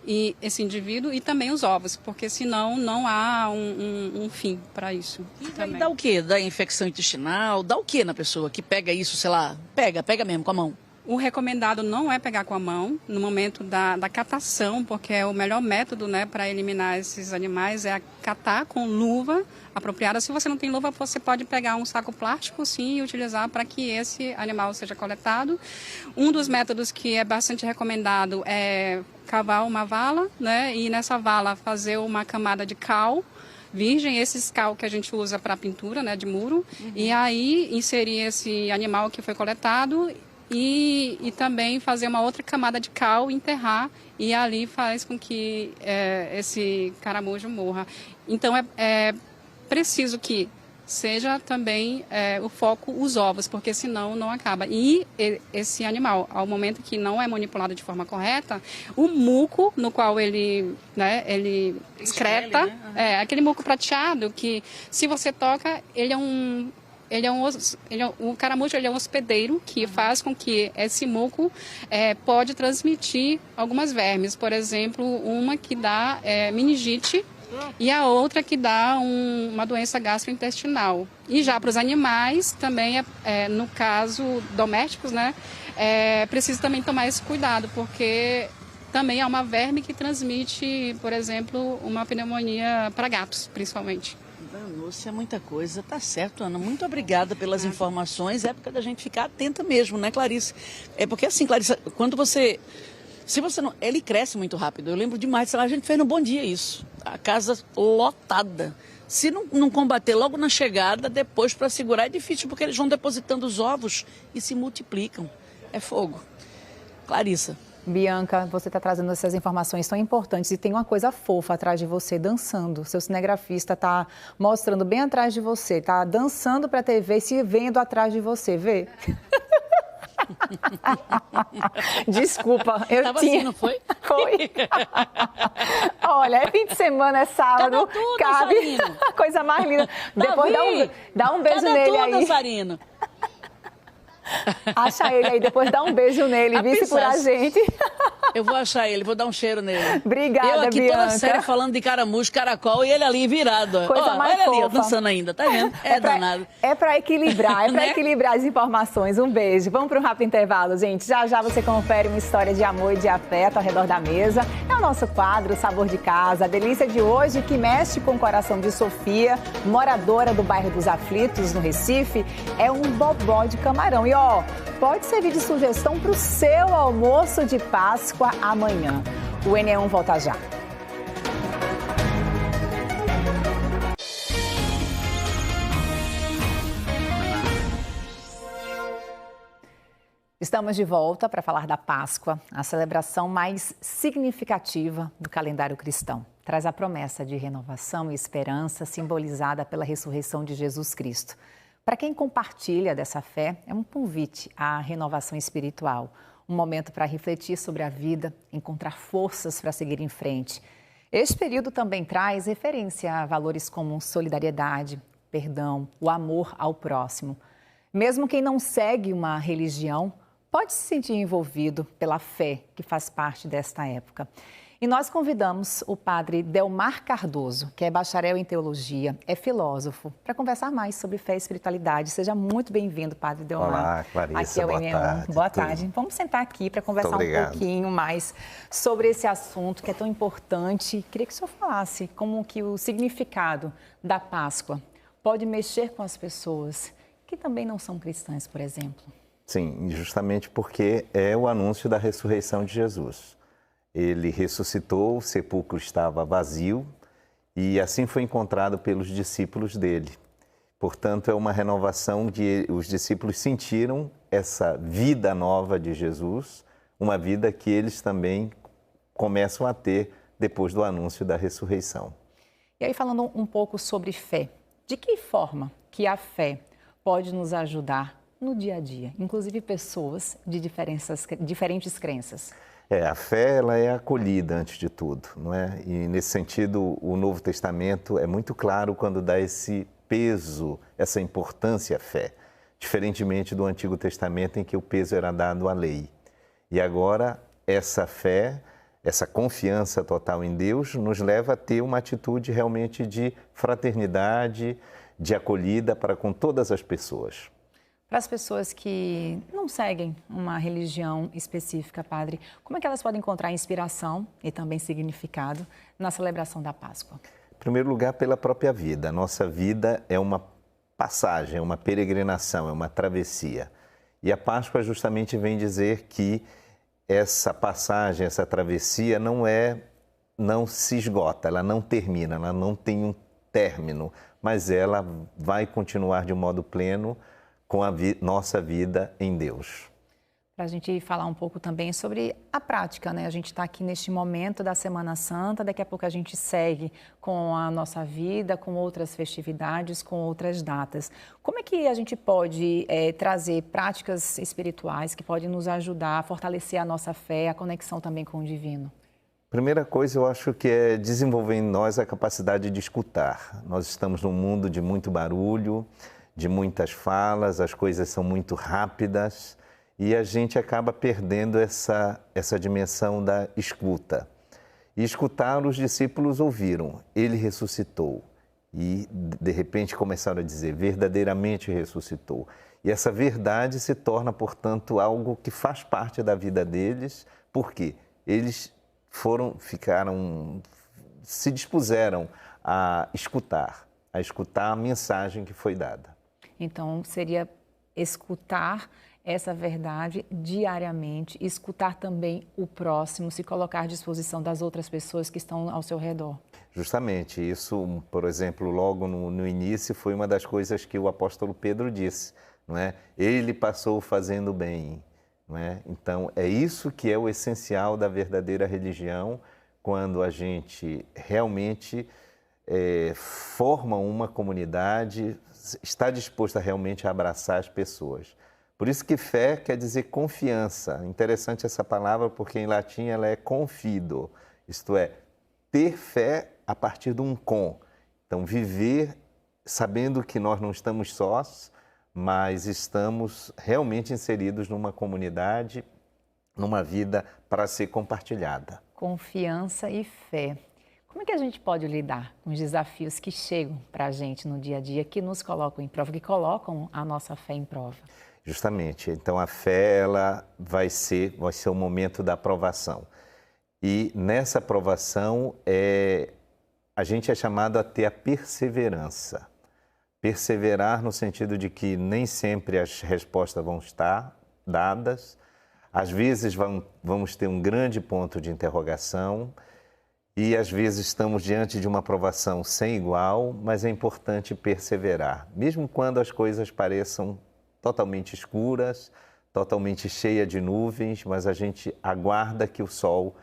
Speaker 14: e esse indivíduo e também os ovos, porque senão não há um fim para isso.
Speaker 13: E dá o quê? Dá infecção intestinal? Dá o quê na pessoa que pega isso, sei lá, pega mesmo com a mão?
Speaker 14: O recomendado não é pegar com a mão no momento da catação, porque é o melhor método, né, para eliminar esses animais é catar com luva apropriada. Se você não tem luva, você pode pegar um saco plástico, sim, e utilizar para que esse animal seja coletado. Um dos métodos que é bastante recomendado é cavar uma vala, né, e nessa vala fazer uma camada de cal virgem, esses cal que a gente usa para pintura, né, de muro, e aí inserir esse animal que foi coletado e também fazer uma outra camada de cal, enterrar, e ali faz com que esse caramujo morra. Então é preciso que seja também o foco os ovos, porque senão não acaba. E esse animal, ao momento que não é manipulado de forma correta, o muco no qual ele excreta, aquele muco prateado que, se você toca, o caramujo é um hospedeiro que faz com que esse muco pode transmitir algumas vermes. Por exemplo, uma que dá meningite e a outra que dá uma doença gastrointestinal. E já para os animais, também, no caso domésticos, né, preciso também tomar esse cuidado, porque também há uma verme que transmite, por exemplo, uma pneumonia para gatos, principalmente.
Speaker 13: Nossa, é muita coisa. Tá certo, Ana. Muito obrigada pelas informações. É época da gente ficar atenta mesmo, né, Clarice? É porque assim, Clarice, quando você... Se você não... Ele cresce muito rápido. Eu lembro demais, sei lá, a gente fez no Bom Dia isso. A casa lotada. Se não combater logo na chegada, depois para segurar é difícil, porque eles vão depositando os ovos e se multiplicam. É fogo. Clarissa.
Speaker 1: Bianca, você está trazendo essas informações tão importantes e tem uma coisa fofa atrás de você, dançando. Seu cinegrafista está mostrando bem atrás de você, está dançando para a TV e se vendo atrás de você, vê? Desculpa, eu
Speaker 13: Tava
Speaker 1: tinha...
Speaker 13: assim, não foi?
Speaker 1: Foi. Olha, é fim de semana, é sábado,
Speaker 13: tudo,
Speaker 1: cabe
Speaker 13: dançarino?
Speaker 1: coisa mais linda. Depois dá um beijo nele
Speaker 13: tudo,
Speaker 1: aí.
Speaker 13: dançarino?
Speaker 1: Acha ele aí, depois dá um beijo nele, vice por a gente.
Speaker 13: Eu vou achar ele, vou dar um cheiro nele.
Speaker 1: Obrigada,
Speaker 13: Eu aqui
Speaker 1: Bianca.
Speaker 13: toda séria falando de caramujo, caracol e ele ali virado.
Speaker 1: Coisa mais
Speaker 13: olha ali, ó,
Speaker 1: fofa.
Speaker 13: dançando ainda, tá vendo? Danado.
Speaker 1: É para equilibrar,
Speaker 13: Né?
Speaker 1: equilibrar as informações. Um beijo. Vamos para um rápido intervalo, gente. Já já você confere uma história de amor e de afeto ao redor da mesa. É o nosso quadro Sabor de Casa. A delícia de hoje que mexe com o coração de Sofia, moradora do bairro dos Aflitos, no Recife, é um bobó de camarão. E ó, pode servir de sugestão para o seu almoço de Páscoa amanhã. O NE1 volta já. Estamos de volta para falar da Páscoa, a celebração mais significativa do calendário cristão. Traz a promessa de renovação e esperança simbolizada pela ressurreição de Jesus Cristo. Para quem compartilha dessa fé, é um convite à renovação espiritual, um momento para refletir sobre a vida, encontrar forças para seguir em frente. Este período também traz referência a valores como solidariedade, perdão, o amor ao próximo. Mesmo quem não segue uma religião, pode se sentir envolvido pela fé que faz parte desta época. E nós convidamos o padre Delmar Cardoso, que é bacharel em teologia, é filósofo, para conversar mais sobre fé e espiritualidade. Seja muito bem-vindo, padre Delmar.
Speaker 15: Olá, Clarissa,
Speaker 1: aqui é o
Speaker 15: boa
Speaker 1: NE1.
Speaker 15: tarde.
Speaker 1: Boa tarde. Vamos sentar aqui para conversar um pouquinho mais sobre esse assunto que é tão importante. Queria que o senhor falasse como que o significado da Páscoa pode mexer com as pessoas que também não são cristãs, por exemplo.
Speaker 15: Sim, justamente porque é o anúncio da ressurreição de Jesus. Ele ressuscitou, o sepulcro estava vazio e assim foi encontrado pelos discípulos dele. Portanto, é uma renovação de os discípulos sentiram essa vida nova de Jesus, uma vida que eles também começam a ter depois do anúncio da ressurreição.
Speaker 1: E aí, falando um pouco sobre fé, de que forma que a fé pode nos ajudar no dia a dia, inclusive pessoas de diferentes crenças?
Speaker 15: A fé ela é acolhida antes de tudo, não é? E nesse sentido, o Novo Testamento é muito claro quando dá esse peso, essa importância à fé, diferentemente do Antigo Testamento em que o peso era dado à lei. E agora essa fé essa confiança total em Deus nos leva a ter uma atitude realmente de fraternidade, de acolhida para com todas as pessoas.
Speaker 1: Para as pessoas que não seguem uma religião específica, Padre, como é que elas podem encontrar inspiração e também significado na celebração da Páscoa?
Speaker 15: Em primeiro lugar, pela própria vida. A nossa vida é uma passagem, é uma peregrinação, é uma travessia. E a Páscoa justamente vem dizer que essa passagem, essa travessia não se esgota, ela não termina, ela não tem um término, mas ela vai continuar de modo pleno com a nossa vida em Deus.
Speaker 1: Para a gente falar um pouco também sobre a prática, né? A gente está aqui neste momento da Semana Santa, daqui a pouco a gente segue com a nossa vida, com outras festividades, com outras datas. Como é que a gente pode trazer práticas espirituais que podem nos ajudar a fortalecer a nossa fé, a conexão também com o divino?
Speaker 15: Primeira coisa, eu acho que é desenvolver em nós a capacidade de escutar. Nós estamos num mundo de muito barulho, de muitas falas, as coisas são muito rápidas e a gente acaba perdendo essa dimensão da escuta. E escutar, os discípulos ouviram, ele ressuscitou. E, de repente, começaram a dizer, verdadeiramente ressuscitou. E essa verdade se torna, portanto, algo que faz parte da vida deles, porque eles se dispuseram a escutar a mensagem que foi dada.
Speaker 1: Então, seria escutar essa verdade diariamente, escutar também o próximo, se colocar à disposição das outras pessoas que estão ao seu redor.
Speaker 15: Justamente, isso, por exemplo, logo no início, foi uma das coisas que o apóstolo Pedro disse, não é? Ele passou fazendo bem, não é? Então, é isso que é o essencial da verdadeira religião, quando a gente realmente forma uma comunidade, está disposto a realmente abraçar as pessoas. Por isso que fé quer dizer confiança. Interessante essa palavra, porque em latim ela é confido, isto é, ter fé a partir de um com. Então, viver sabendo que nós não estamos sós, mas estamos realmente inseridos numa comunidade, numa vida para ser compartilhada.
Speaker 1: Confiança e fé. Como é que a gente pode lidar com os desafios que chegam para a gente no dia a dia, que nos colocam em prova, que colocam a nossa fé em prova?
Speaker 15: Justamente. Então, a fé ela vai ser um momento da aprovação. E nessa aprovação, a gente é chamado a ter a perseverança. Perseverar no sentido de que nem sempre as respostas vão estar dadas. Às vezes vamos ter um grande ponto de interrogação. E às vezes estamos diante de uma aprovação sem igual, mas é importante perseverar. Mesmo quando as coisas pareçam totalmente escuras, totalmente cheias de nuvens, mas a gente aguarda que o sol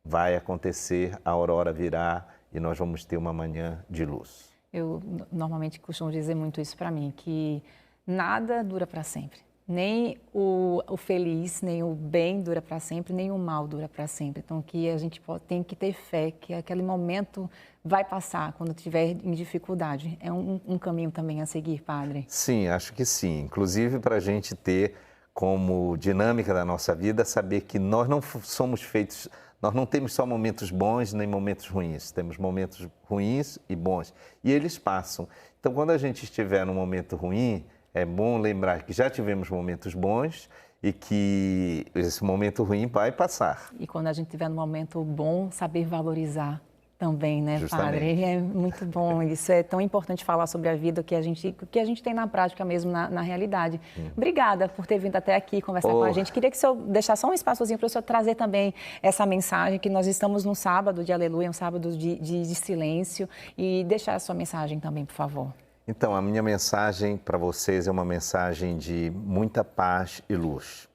Speaker 15: vai acontecer, a aurora virá e nós vamos ter uma manhã de luz.
Speaker 1: Eu normalmente costumo dizer muito isso para mim, que nada dura para sempre. Nem o feliz, nem o bem dura para sempre, nem o mal dura para sempre. Então, que a gente tem que ter fé, que aquele momento vai passar quando estiver em dificuldade. É um caminho também a seguir, Padre?
Speaker 15: Sim, acho que sim. Inclusive para a gente ter como dinâmica da nossa vida, saber que nós não somos feitos, nós não temos só momentos bons nem momentos ruins. Temos momentos ruins e bons. E eles passam. Então, quando a gente estiver num momento ruim, é bom lembrar que já tivemos momentos bons e que esse momento ruim vai passar.
Speaker 1: E quando a gente tiver num momento bom, saber valorizar também, né,
Speaker 15: Justamente.
Speaker 1: Padre? É muito bom. Isso é tão importante falar sobre a vida, o que a gente tem na prática mesmo, na realidade. Obrigada por ter vindo até aqui conversar com a gente. Queria que o senhor deixasse só um espaçozinho para o senhor trazer também essa mensagem, que nós estamos num sábado de aleluia, um sábado de silêncio, e deixar a sua mensagem também, por favor.
Speaker 15: Então, a minha mensagem para vocês é uma mensagem de muita paz e luz.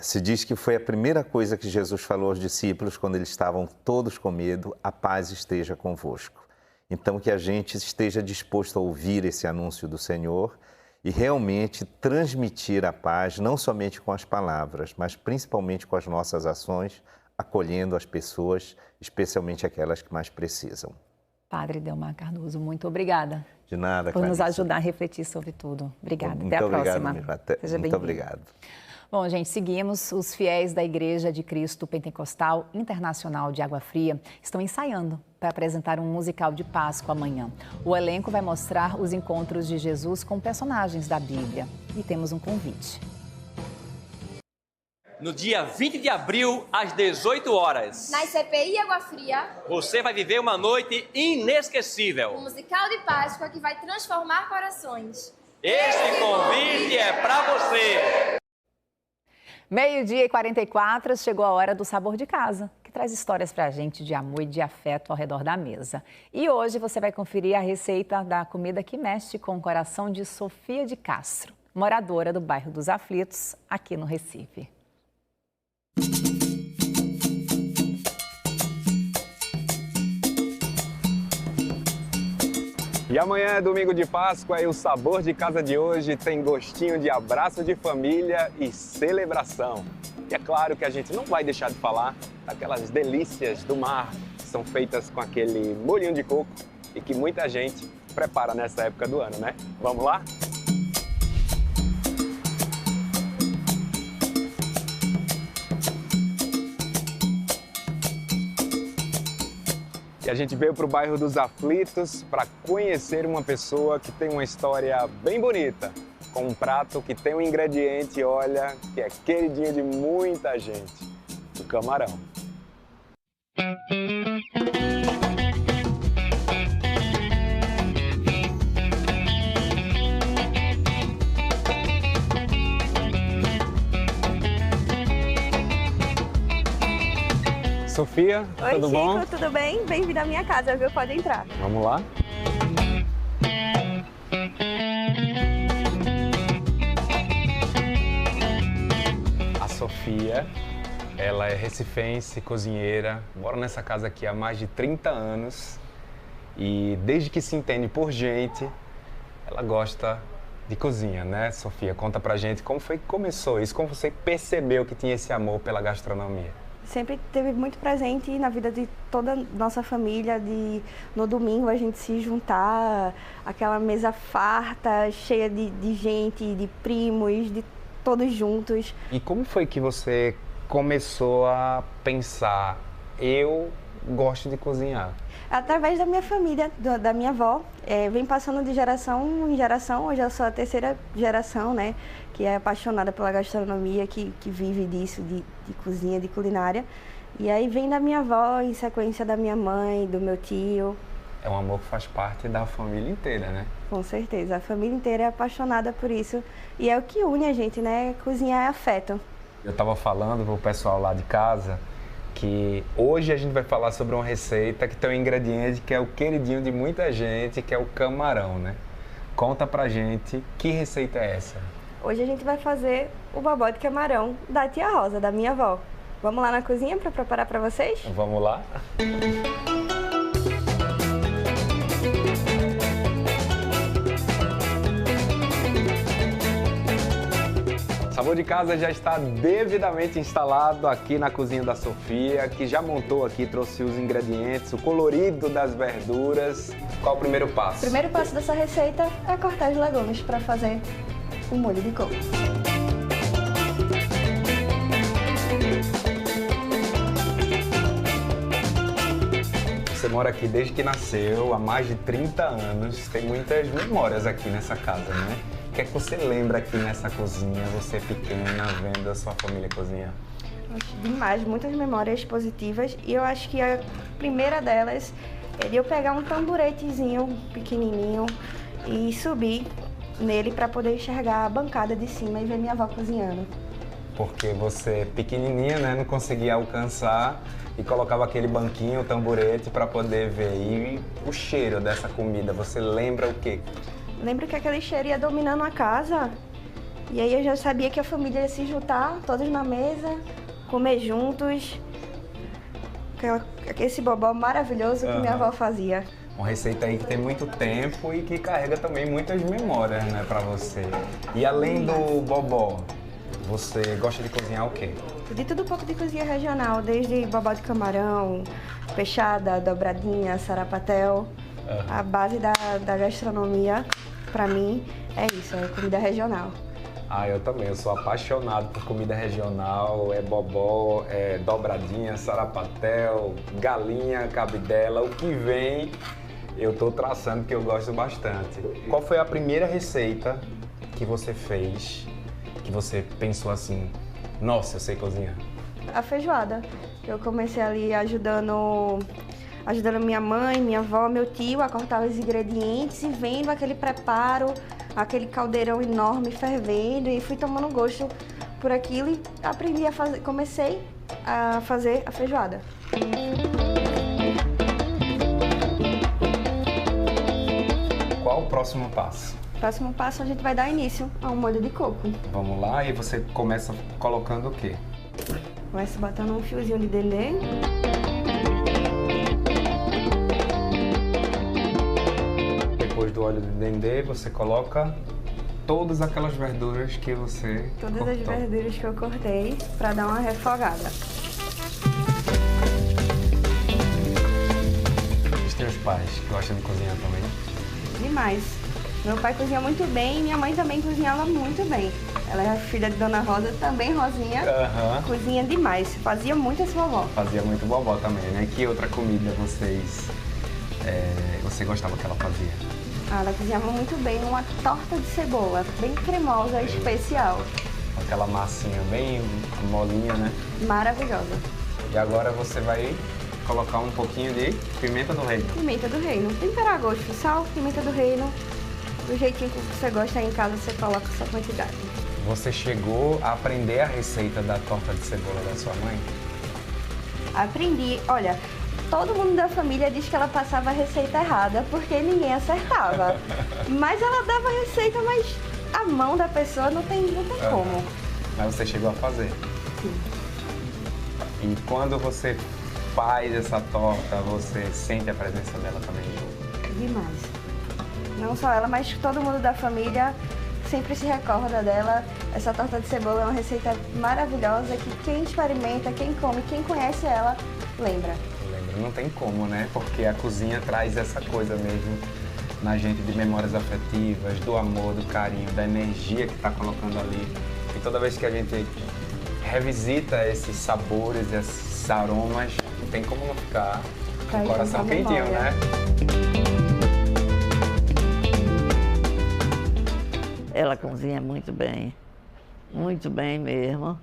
Speaker 15: Se diz que foi a primeira coisa que Jesus falou aos discípulos quando eles estavam todos com medo: a paz esteja convosco. Então, que a gente esteja disposto a ouvir esse anúncio do Senhor e realmente transmitir a paz, não somente com as palavras, mas principalmente com as nossas ações, acolhendo as pessoas, especialmente aquelas que mais precisam.
Speaker 1: Padre Delmar Cardoso, muito obrigada.
Speaker 15: De nada,
Speaker 1: por nos ajudar a refletir sobre tudo. Obrigada. Até a próxima.
Speaker 15: Muito obrigado.
Speaker 1: Bom, gente, seguimos. Os fiéis da Igreja de Cristo Pentecostal Internacional de Água Fria estão ensaiando para apresentar um musical de Páscoa amanhã. O elenco vai mostrar os encontros de Jesus com personagens da Bíblia. E temos um convite.
Speaker 16: No dia 20 de abril, às 18 horas.
Speaker 18: Na CPI Água Fria,
Speaker 16: você vai viver uma noite inesquecível.
Speaker 18: Um musical de Páscoa que vai transformar corações.
Speaker 16: Este convite é para você.
Speaker 1: 12h44, chegou a hora do Sabor de Casa, que traz histórias pra gente de amor e de afeto ao redor da mesa. E hoje você vai conferir a receita da comida que mexe com o coração de Sofia de Castro, moradora do bairro dos Aflitos, aqui no Recife.
Speaker 19: E amanhã é domingo de Páscoa e o Sabor de Casa de hoje tem gostinho de abraço de família e celebração. E é claro que a gente não vai deixar de falar daquelas delícias do mar que são feitas com aquele molhinho de coco e que muita gente prepara nessa época do ano, né? Vamos lá? E a gente veio para o bairro dos Aflitos para conhecer uma pessoa que tem uma história bem bonita, com um prato que tem um ingrediente, olha, que é queridinho de muita gente, o camarão. Sofia,
Speaker 20: oi,
Speaker 19: tudo
Speaker 20: Chico,
Speaker 19: bom?
Speaker 20: Tudo bem? Bem-vindo à minha casa, viu? Pode entrar.
Speaker 19: Vamos lá? A Sofia, ela é recifense, cozinheira, mora nessa casa aqui há mais de 30 anos e desde que se entende por gente, ela gosta de cozinha, né, Sofia? Conta pra gente como foi que começou isso, como você percebeu que tinha esse amor pela gastronomia.
Speaker 20: Sempre teve muito presente na vida de toda a nossa família, no domingo a gente se juntar, aquela mesa farta, cheia de gente, de primos, de todos juntos.
Speaker 19: E como foi que você começou a pensar, eu gosto de cozinhar?
Speaker 20: Através da minha família, da minha avó, vem passando de geração em geração, hoje eu sou a terceira geração, né? Que é apaixonada pela gastronomia, que vive disso, de cozinha, de culinária. E aí vem da minha avó, em sequência da minha mãe, do meu tio.
Speaker 19: É um amor que faz parte da família inteira, né?
Speaker 20: Com certeza, a família inteira é apaixonada por isso. E é o que une a gente, né? Cozinhar é afeto.
Speaker 19: Eu estava falando pro pessoal lá de casa que hoje a gente vai falar sobre uma receita que tem um ingrediente que é o queridinho de muita gente, que é o camarão, né? Conta pra gente que receita é essa?
Speaker 20: Hoje a gente vai fazer o bobó de camarão da tia Rosa, da minha avó. Vamos lá na cozinha para preparar para vocês?
Speaker 19: Vamos lá? Sabor de Casa já está devidamente instalado aqui na cozinha da Sofia, que já montou aqui, trouxe os ingredientes, o colorido das verduras. Qual o primeiro passo?
Speaker 20: O primeiro passo dessa receita é cortar os legumes para fazer o molho de coco.
Speaker 19: Você mora aqui desde que nasceu, há mais de 30 anos, tem muitas memórias aqui nessa casa, né? O que é que você lembra aqui nessa cozinha, você pequena, vendo a sua família cozinhar?
Speaker 20: Demais, muitas memórias positivas, e eu acho que a primeira delas é de eu pegar um tamburetezinho pequenininho e subir nele para poder enxergar a bancada de cima e ver minha avó cozinhando.
Speaker 19: Porque você, pequenininha, né, não conseguia alcançar e colocava aquele banquinho, o tamburete para poder ver. E o cheiro dessa comida, você lembra o quê?
Speaker 20: Lembro que aquele cheiro ia dominando a casa e aí eu já sabia que a família ia se juntar, todos na mesa, comer juntos. Esse bobó maravilhoso que minha avó fazia.
Speaker 19: Uma receita aí que tem muito tempo e que carrega também muitas memórias, né, pra você. E além do bobó, você gosta de cozinhar o quê?
Speaker 20: De tudo um pouco de cozinha regional, desde bobó de camarão, peixada, dobradinha, sarapatel. A base da gastronomia, pra mim, é isso, é comida regional.
Speaker 19: Eu também, eu sou apaixonado por comida regional, bobó, dobradinha, sarapatel, galinha, cabidela, o que vem eu tô traçando que eu gosto bastante. Qual foi a primeira receita que você fez, que você pensou assim, nossa, eu sei cozinhar?
Speaker 20: A feijoada. Eu comecei ali ajudando minha mãe, minha avó, meu tio a cortar os ingredientes e vendo aquele preparo, aquele caldeirão enorme fervendo, e fui tomando gosto por aquilo e aprendi a fazer, comecei a fazer a feijoada.
Speaker 19: Qual o próximo passo?
Speaker 20: Próximo passo a gente vai dar início a um molho de coco.
Speaker 19: Vamos lá, e você começa colocando o quê?
Speaker 20: Começa botando um fiozinho de dendê.
Speaker 19: Depois do óleo de dendê, você coloca todas aquelas verduras que você
Speaker 20: Todas
Speaker 19: cortou.
Speaker 20: as verduras que eu cortei para dar uma refogada.
Speaker 19: Os teus pais gostam de cozinhar também?
Speaker 20: Demais. Meu pai cozinha muito bem e minha mãe também cozinhava muito bem. Ela é filha de Dona Rosa, também Rosinha. Cozinha demais. Fazia muito esse vovó.
Speaker 19: Fazia muito vovó também, né? Que outra comida você gostava que ela fazia?
Speaker 20: Ela cozinhava muito bem uma torta de cebola, bem cremosa, especial.
Speaker 19: Aquela massinha bem molinha, né?
Speaker 20: Maravilhosa.
Speaker 19: E agora você vai colocar um pouquinho de pimenta do reino.
Speaker 20: Pimenta do reino. Temperar a gosto. Sal, pimenta do reino. Do jeitinho que você gosta aí em casa, você coloca essa quantidade.
Speaker 19: Você chegou a aprender a receita da torta de cebola da sua mãe?
Speaker 20: Aprendi. Olha, todo mundo da família diz que ela passava a receita errada porque ninguém acertava. Mas ela dava a receita, mas a mão da pessoa não tem como.
Speaker 19: Mas você chegou a fazer?
Speaker 20: Sim.
Speaker 19: E quando você faz essa torta, você sente a presença dela também junto?
Speaker 20: Demais. Não só ela, mas todo mundo da família sempre se recorda dela. Essa torta de cebola é uma receita maravilhosa que quem experimenta, quem come, quem conhece ela, lembra.
Speaker 19: Não tem como, né? Porque a cozinha traz essa coisa mesmo na gente de memórias afetivas, do amor, do carinho, da energia que está colocando ali. E toda vez que a gente revisita esses sabores, esses aromas, não tem como não ficar com o coração quentinho, né?
Speaker 21: Ela cozinha muito bem mesmo.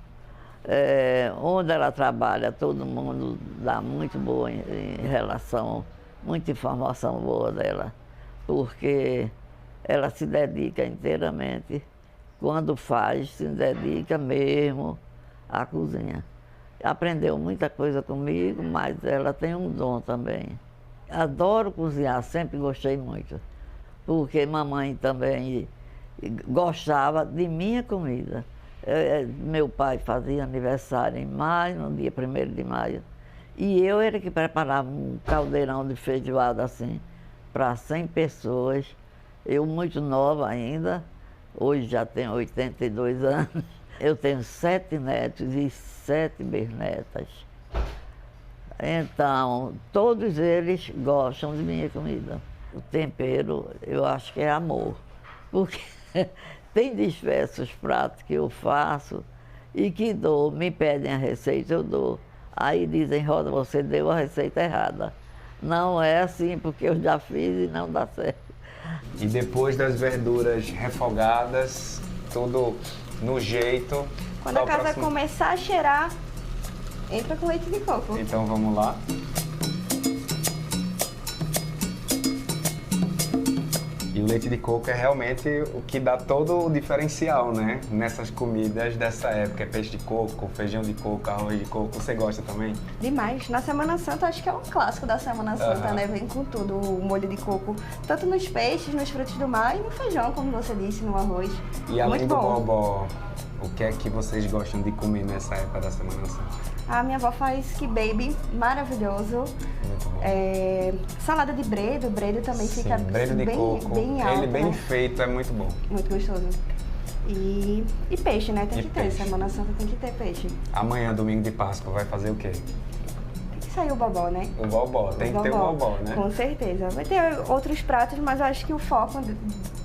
Speaker 21: Onde ela trabalha, todo mundo dá muito boa em relação, muita informação boa dela, porque ela se dedica inteiramente, quando faz, se dedica mesmo à cozinha. Aprendeu muita coisa comigo, mas ela tem um dom também. Adoro cozinhar, sempre gostei muito, porque mamãe também gostava de minha comida. Meu pai fazia aniversário em maio, no dia 1º de maio, e eu era que preparava um caldeirão de feijoada assim, para 100 pessoas. Eu muito nova ainda, hoje já tenho 82 anos. Eu tenho 7 netos e 7 bisnetas. Então, todos eles gostam de minha comida. O tempero, eu acho que é amor, porque tem diversos pratos que eu faço e que dou, me pedem a receita, eu dou. Aí dizem, Rosa, você deu a receita errada. Não é assim, porque eu já fiz e não dá certo.
Speaker 19: E depois das verduras refogadas, tudo no jeito...
Speaker 20: Quando a casa começar a cheirar, entra com leite de coco.
Speaker 19: Então vamos lá. E o leite de coco é realmente o que dá todo o diferencial, né? Nessas comidas dessa época. É peixe de coco, feijão de coco, arroz de coco. Você gosta também?
Speaker 20: Demais. Na Semana Santa, acho que é um clássico da Semana Santa, né? Vem com tudo o molho de coco. Tanto nos peixes, nos frutos do mar e no feijão, como você disse, no arroz.
Speaker 19: E além
Speaker 20: muito
Speaker 19: do
Speaker 20: bom.
Speaker 19: bobó, o que é que vocês gostam de comer nessa época da Semana Santa?
Speaker 20: A minha avó faz quibe, maravilhoso. Salada de bredo, também fica
Speaker 19: bredo de coco.
Speaker 20: bem alto.
Speaker 19: Ele bem
Speaker 20: né?
Speaker 19: feito é muito bom.
Speaker 20: Muito gostoso. E peixe, né? Tem que ter. Semana Santa tem que ter peixe.
Speaker 19: Amanhã, domingo de Páscoa, vai fazer o quê?
Speaker 20: Tem que sair o bobó, né?
Speaker 19: O bobó, tem que ter o bobó, né?
Speaker 20: Com certeza. Vai ter outros pratos, mas eu acho que o foco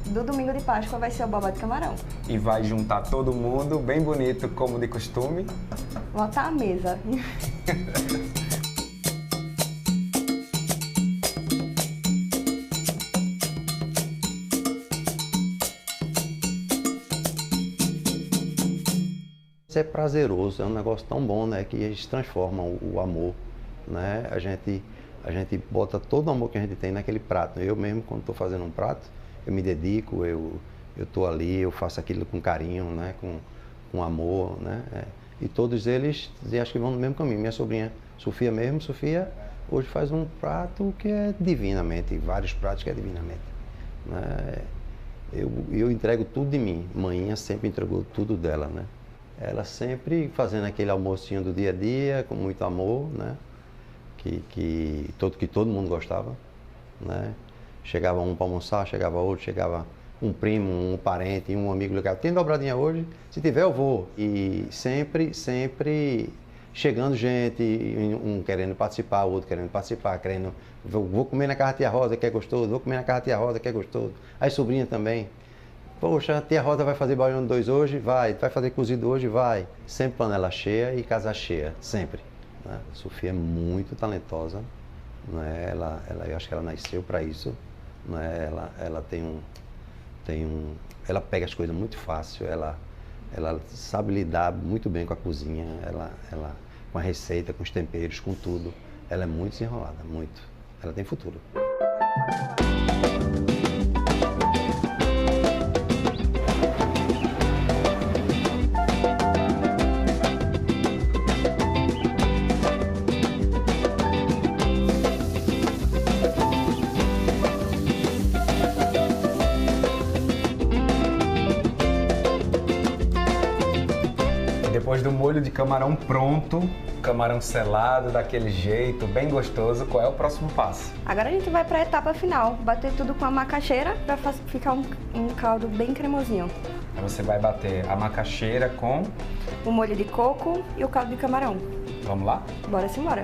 Speaker 20: do domingo de Páscoa vai ser o bobó de camarão.
Speaker 19: E vai juntar todo mundo, bem bonito, como de costume.
Speaker 20: Lotar a mesa.
Speaker 17: Isso é prazeroso, é um negócio tão bom, né, que eles transformam o amor, né? A gente bota todo o amor que a gente tem naquele prato. Eu mesmo, quando estou fazendo um prato, eu me dedico, eu estou ali, eu faço aquilo com carinho, né, com amor, né? E todos eles, acho que vão no mesmo caminho. Minha sobrinha Sofia mesmo, Sofia hoje faz um prato que é divinamente, vários pratos que é divinamente, né? Eu entrego tudo de mim, Mainha sempre entregou tudo dela, né? Ela sempre fazendo aquele almocinho do dia a dia, com muito amor, né? Que todo mundo gostava, né? Chegava um para almoçar, chegava outro, chegava um primo, um parente, um amigo legal. Tem dobradinha hoje? Se tiver, eu vou. E sempre chegando gente, um querendo participar, outro querendo participar, querendo... Vou comer na casa da tia Rosa, que é gostoso. Vou comer na casa da tia Rosa, que é gostoso. As sobrinhas também. Poxa, a tia Rosa vai fazer baião 2 hoje? Vai fazer cozido hoje? Vai. Sempre panela cheia e casa cheia, sempre. Né? A Sofia é muito talentosa, né? Eu acho que ela nasceu para isso, né? Ela ela pega as coisas muito fácil, ela sabe lidar muito bem com a cozinha, com a receita, com os temperos, com tudo. Ela é muito desenrolada, muito. Ela tem futuro.
Speaker 19: Depois do molho de camarão pronto, camarão selado daquele jeito, bem gostoso, qual é o próximo passo?
Speaker 20: Agora a gente vai para a etapa final, bater tudo com a macaxeira para ficar um caldo bem cremosinho.
Speaker 19: Então você vai bater a macaxeira com
Speaker 20: o molho de coco e o caldo de camarão.
Speaker 19: Vamos lá?
Speaker 20: Bora simbora.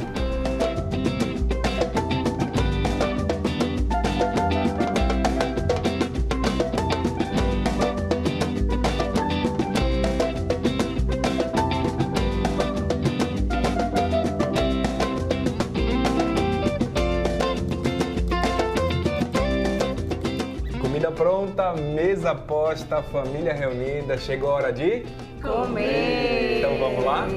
Speaker 19: Pronta, mesa posta, família reunida, chegou a hora de
Speaker 20: comer!
Speaker 19: Então vamos lá?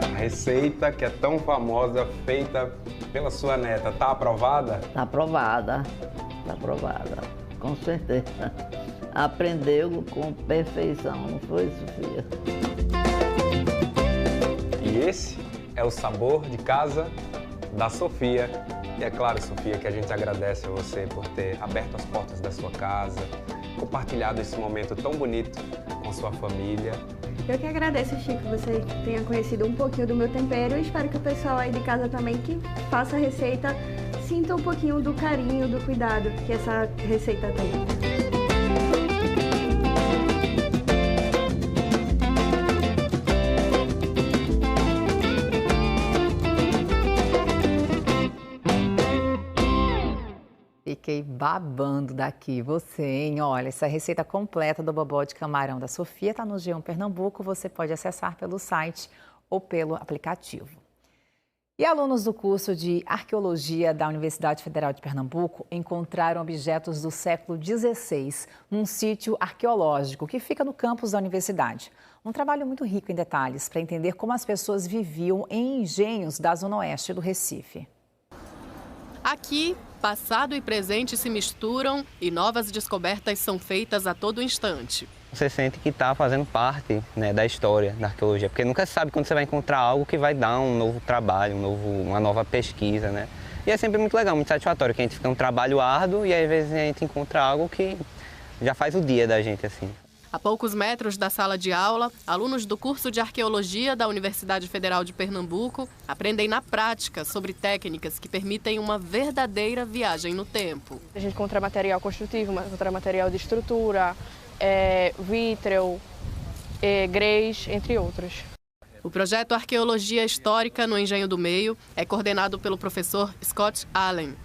Speaker 19: A receita que é tão famosa, feita pela sua neta, tá aprovada?
Speaker 21: Tá aprovada, com certeza. Aprendeu com perfeição, não foi, Sofia?
Speaker 19: E esse é o sabor de casa da Sofia. E é claro, Sofia, que a gente agradece a você por ter aberto as portas da sua casa, compartilhado esse momento tão bonito com sua família.
Speaker 20: Eu que agradeço, Chico, que você tenha conhecido um pouquinho do meu tempero e espero que o pessoal aí de casa também que faça a receita sinta um pouquinho do carinho, do cuidado que essa receita tem.
Speaker 1: Fiquei babando daqui, você, hein? Olha, essa receita completa do bobó de camarão da Sofia está no G1 Pernambuco. Você pode acessar pelo site ou pelo aplicativo. E alunos do curso de Arqueologia da Universidade Federal de Pernambuco encontraram objetos do século XVI num sítio arqueológico que fica no campus da universidade. Um trabalho muito rico em detalhes para entender como as pessoas viviam em engenhos da zona oeste do Recife.
Speaker 22: Aqui, passado e presente se misturam e novas descobertas são feitas a todo instante.
Speaker 23: Você sente que está fazendo parte, né, da história da arqueologia, porque nunca se sabe quando você vai encontrar algo que vai dar um novo trabalho, uma nova pesquisa, né? E é sempre muito legal, muito satisfatório, que a gente fica um trabalho árduo e às vezes a gente encontra algo que já faz o dia da gente, assim.
Speaker 22: A poucos metros da sala de aula, alunos do curso de Arqueologia da Universidade Federal de Pernambuco aprendem na prática sobre técnicas que permitem uma verdadeira viagem no tempo.
Speaker 2: A gente encontra material construtivo, encontra material de estrutura, vítreo, grés, entre outros.
Speaker 22: O projeto Arqueologia Histórica no Engenho do Meio é coordenado pelo professor Scott Allen.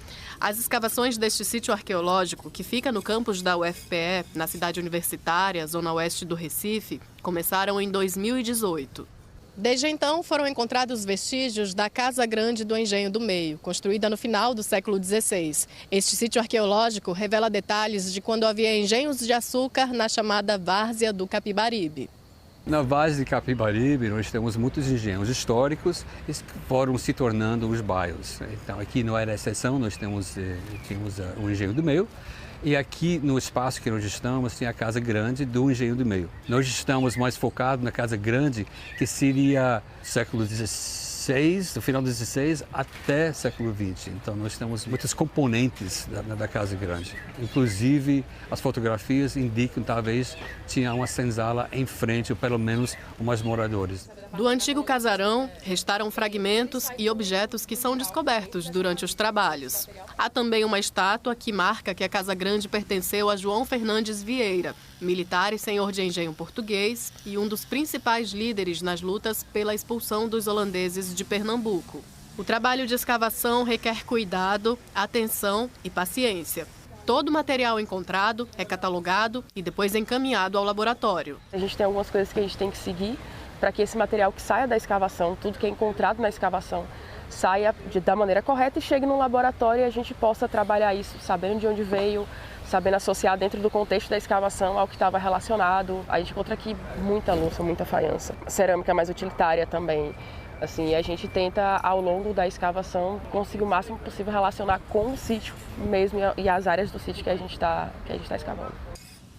Speaker 22: As escavações deste sítio arqueológico, que fica no campus da UFPE, na cidade universitária, zona oeste do Recife, começaram em 2018. Desde então, foram encontrados vestígios da Casa Grande do Engenho do Meio, construída no final do século XVI. Este sítio arqueológico revela detalhes de quando havia engenhos de açúcar na chamada Várzea do Capibaribe.
Speaker 3: Na Várzea de Capibaribe, nós temos muitos engenhos históricos que foram se tornando os bairros. Então, aqui não era exceção, nós tínhamos o Engenho do Meio. E aqui no espaço que nós estamos, tem a Casa Grande do Engenho do Meio. Nós estamos mais focados na Casa Grande, que seria século XVI, do final do XVI até século XX. Então, nós temos muitos componentes da Casa Grande. Inclusive, as fotografias indicam que talvez tinha uma senzala em frente, ou pelo menos umas moradores.
Speaker 22: Do antigo casarão, restaram fragmentos e objetos que são descobertos durante os trabalhos. Há também uma estátua que marca que a Casa Grande pertenceu a João Fernandes Vieira, militar e senhor de engenho português e um dos principais líderes nas lutas pela expulsão dos holandeses de Pernambuco. O trabalho de escavação requer cuidado, atenção e paciência. Todo o material encontrado é catalogado e depois encaminhado ao laboratório.
Speaker 2: A gente tem algumas coisas que a gente tem que seguir para que esse material que saia da escavação, tudo que é encontrado na escavação, saia da maneira correta e chegue no laboratório e a gente possa trabalhar isso, sabendo de onde veio, sabendo associar dentro do contexto da escavação ao que estava relacionado. A gente encontra aqui muita louça, muita faiança. Cerâmica mais utilitária também. Assim, a gente tenta, ao longo da escavação, conseguir o máximo possível relacionar com o sítio mesmo e as áreas do sítio que a gente está escavando.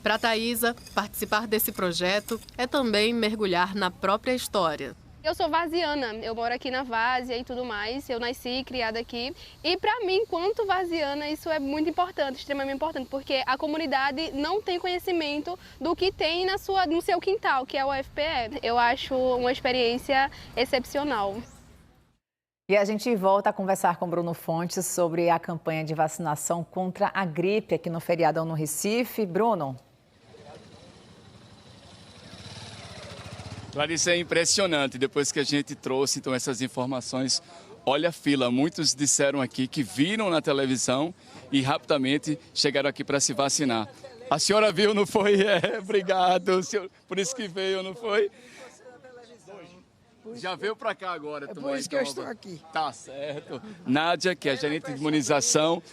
Speaker 22: Para Thaisa, participar desse projeto é também mergulhar na própria história.
Speaker 18: Eu sou vaziana, eu moro aqui na Várzea e tudo mais, eu nasci criada aqui. E para mim, enquanto vaziana, isso é muito importante, extremamente importante, porque a comunidade não tem conhecimento do que tem no seu quintal, que é o UFPE. Eu acho uma experiência excepcional.
Speaker 1: E a gente volta a conversar com Bruno Fontes sobre a campanha de vacinação contra a gripe aqui no feriadão no Recife. Bruno.
Speaker 6: Clarice, é impressionante, depois que a gente trouxe então essas informações, olha a fila, muitos disseram aqui que viram na televisão e rapidamente chegaram aqui para se vacinar. A senhora viu, não foi? Obrigado, senhor, por isso que veio, não foi? Já veio para cá agora também.
Speaker 4: Por isso que eu estou aqui.
Speaker 6: Tá certo. Nádia, que é gerente de imunização.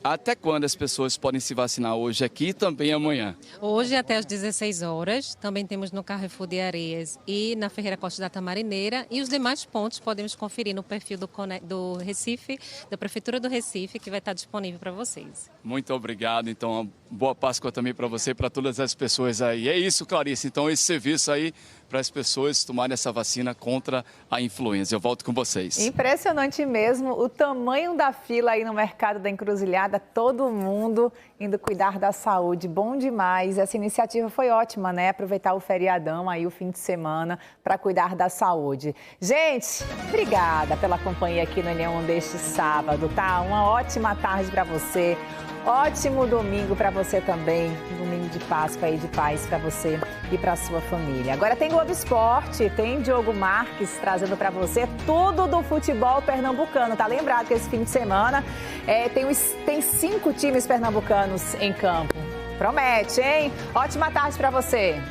Speaker 6: Até quando as pessoas podem se vacinar hoje aqui e também amanhã?
Speaker 12: Hoje até às 16 horas, também temos no Carrefour de Areias e na Ferreira Costa da Tamarineira. E os demais pontos podemos conferir no perfil do Recife, da Prefeitura do Recife, que vai estar disponível para vocês.
Speaker 6: Muito obrigado, então uma boa Páscoa também para você e para todas as pessoas aí. É isso, Clarice, então esse serviço aí para as pessoas tomarem essa vacina contra a influenza. Eu volto com vocês.
Speaker 1: Impressionante mesmo o tamanho da fila aí no mercado da Encruzilhada, todo mundo indo cuidar da saúde. Bom demais, essa iniciativa foi ótima, né? Aproveitar o feriadão aí, o fim de semana, para cuidar da saúde. Gente, obrigada pela companhia aqui no Enem deste sábado, tá? Uma ótima tarde para você. Ótimo domingo para você também, domingo de Páscoa e de paz para você e para sua família. Agora tem Globo Esporte, tem Diogo Marques trazendo para você tudo do futebol pernambucano. Tá lembrado que esse fim de semana tem 5 times pernambucanos em campo. Promete, hein? Ótima tarde para você.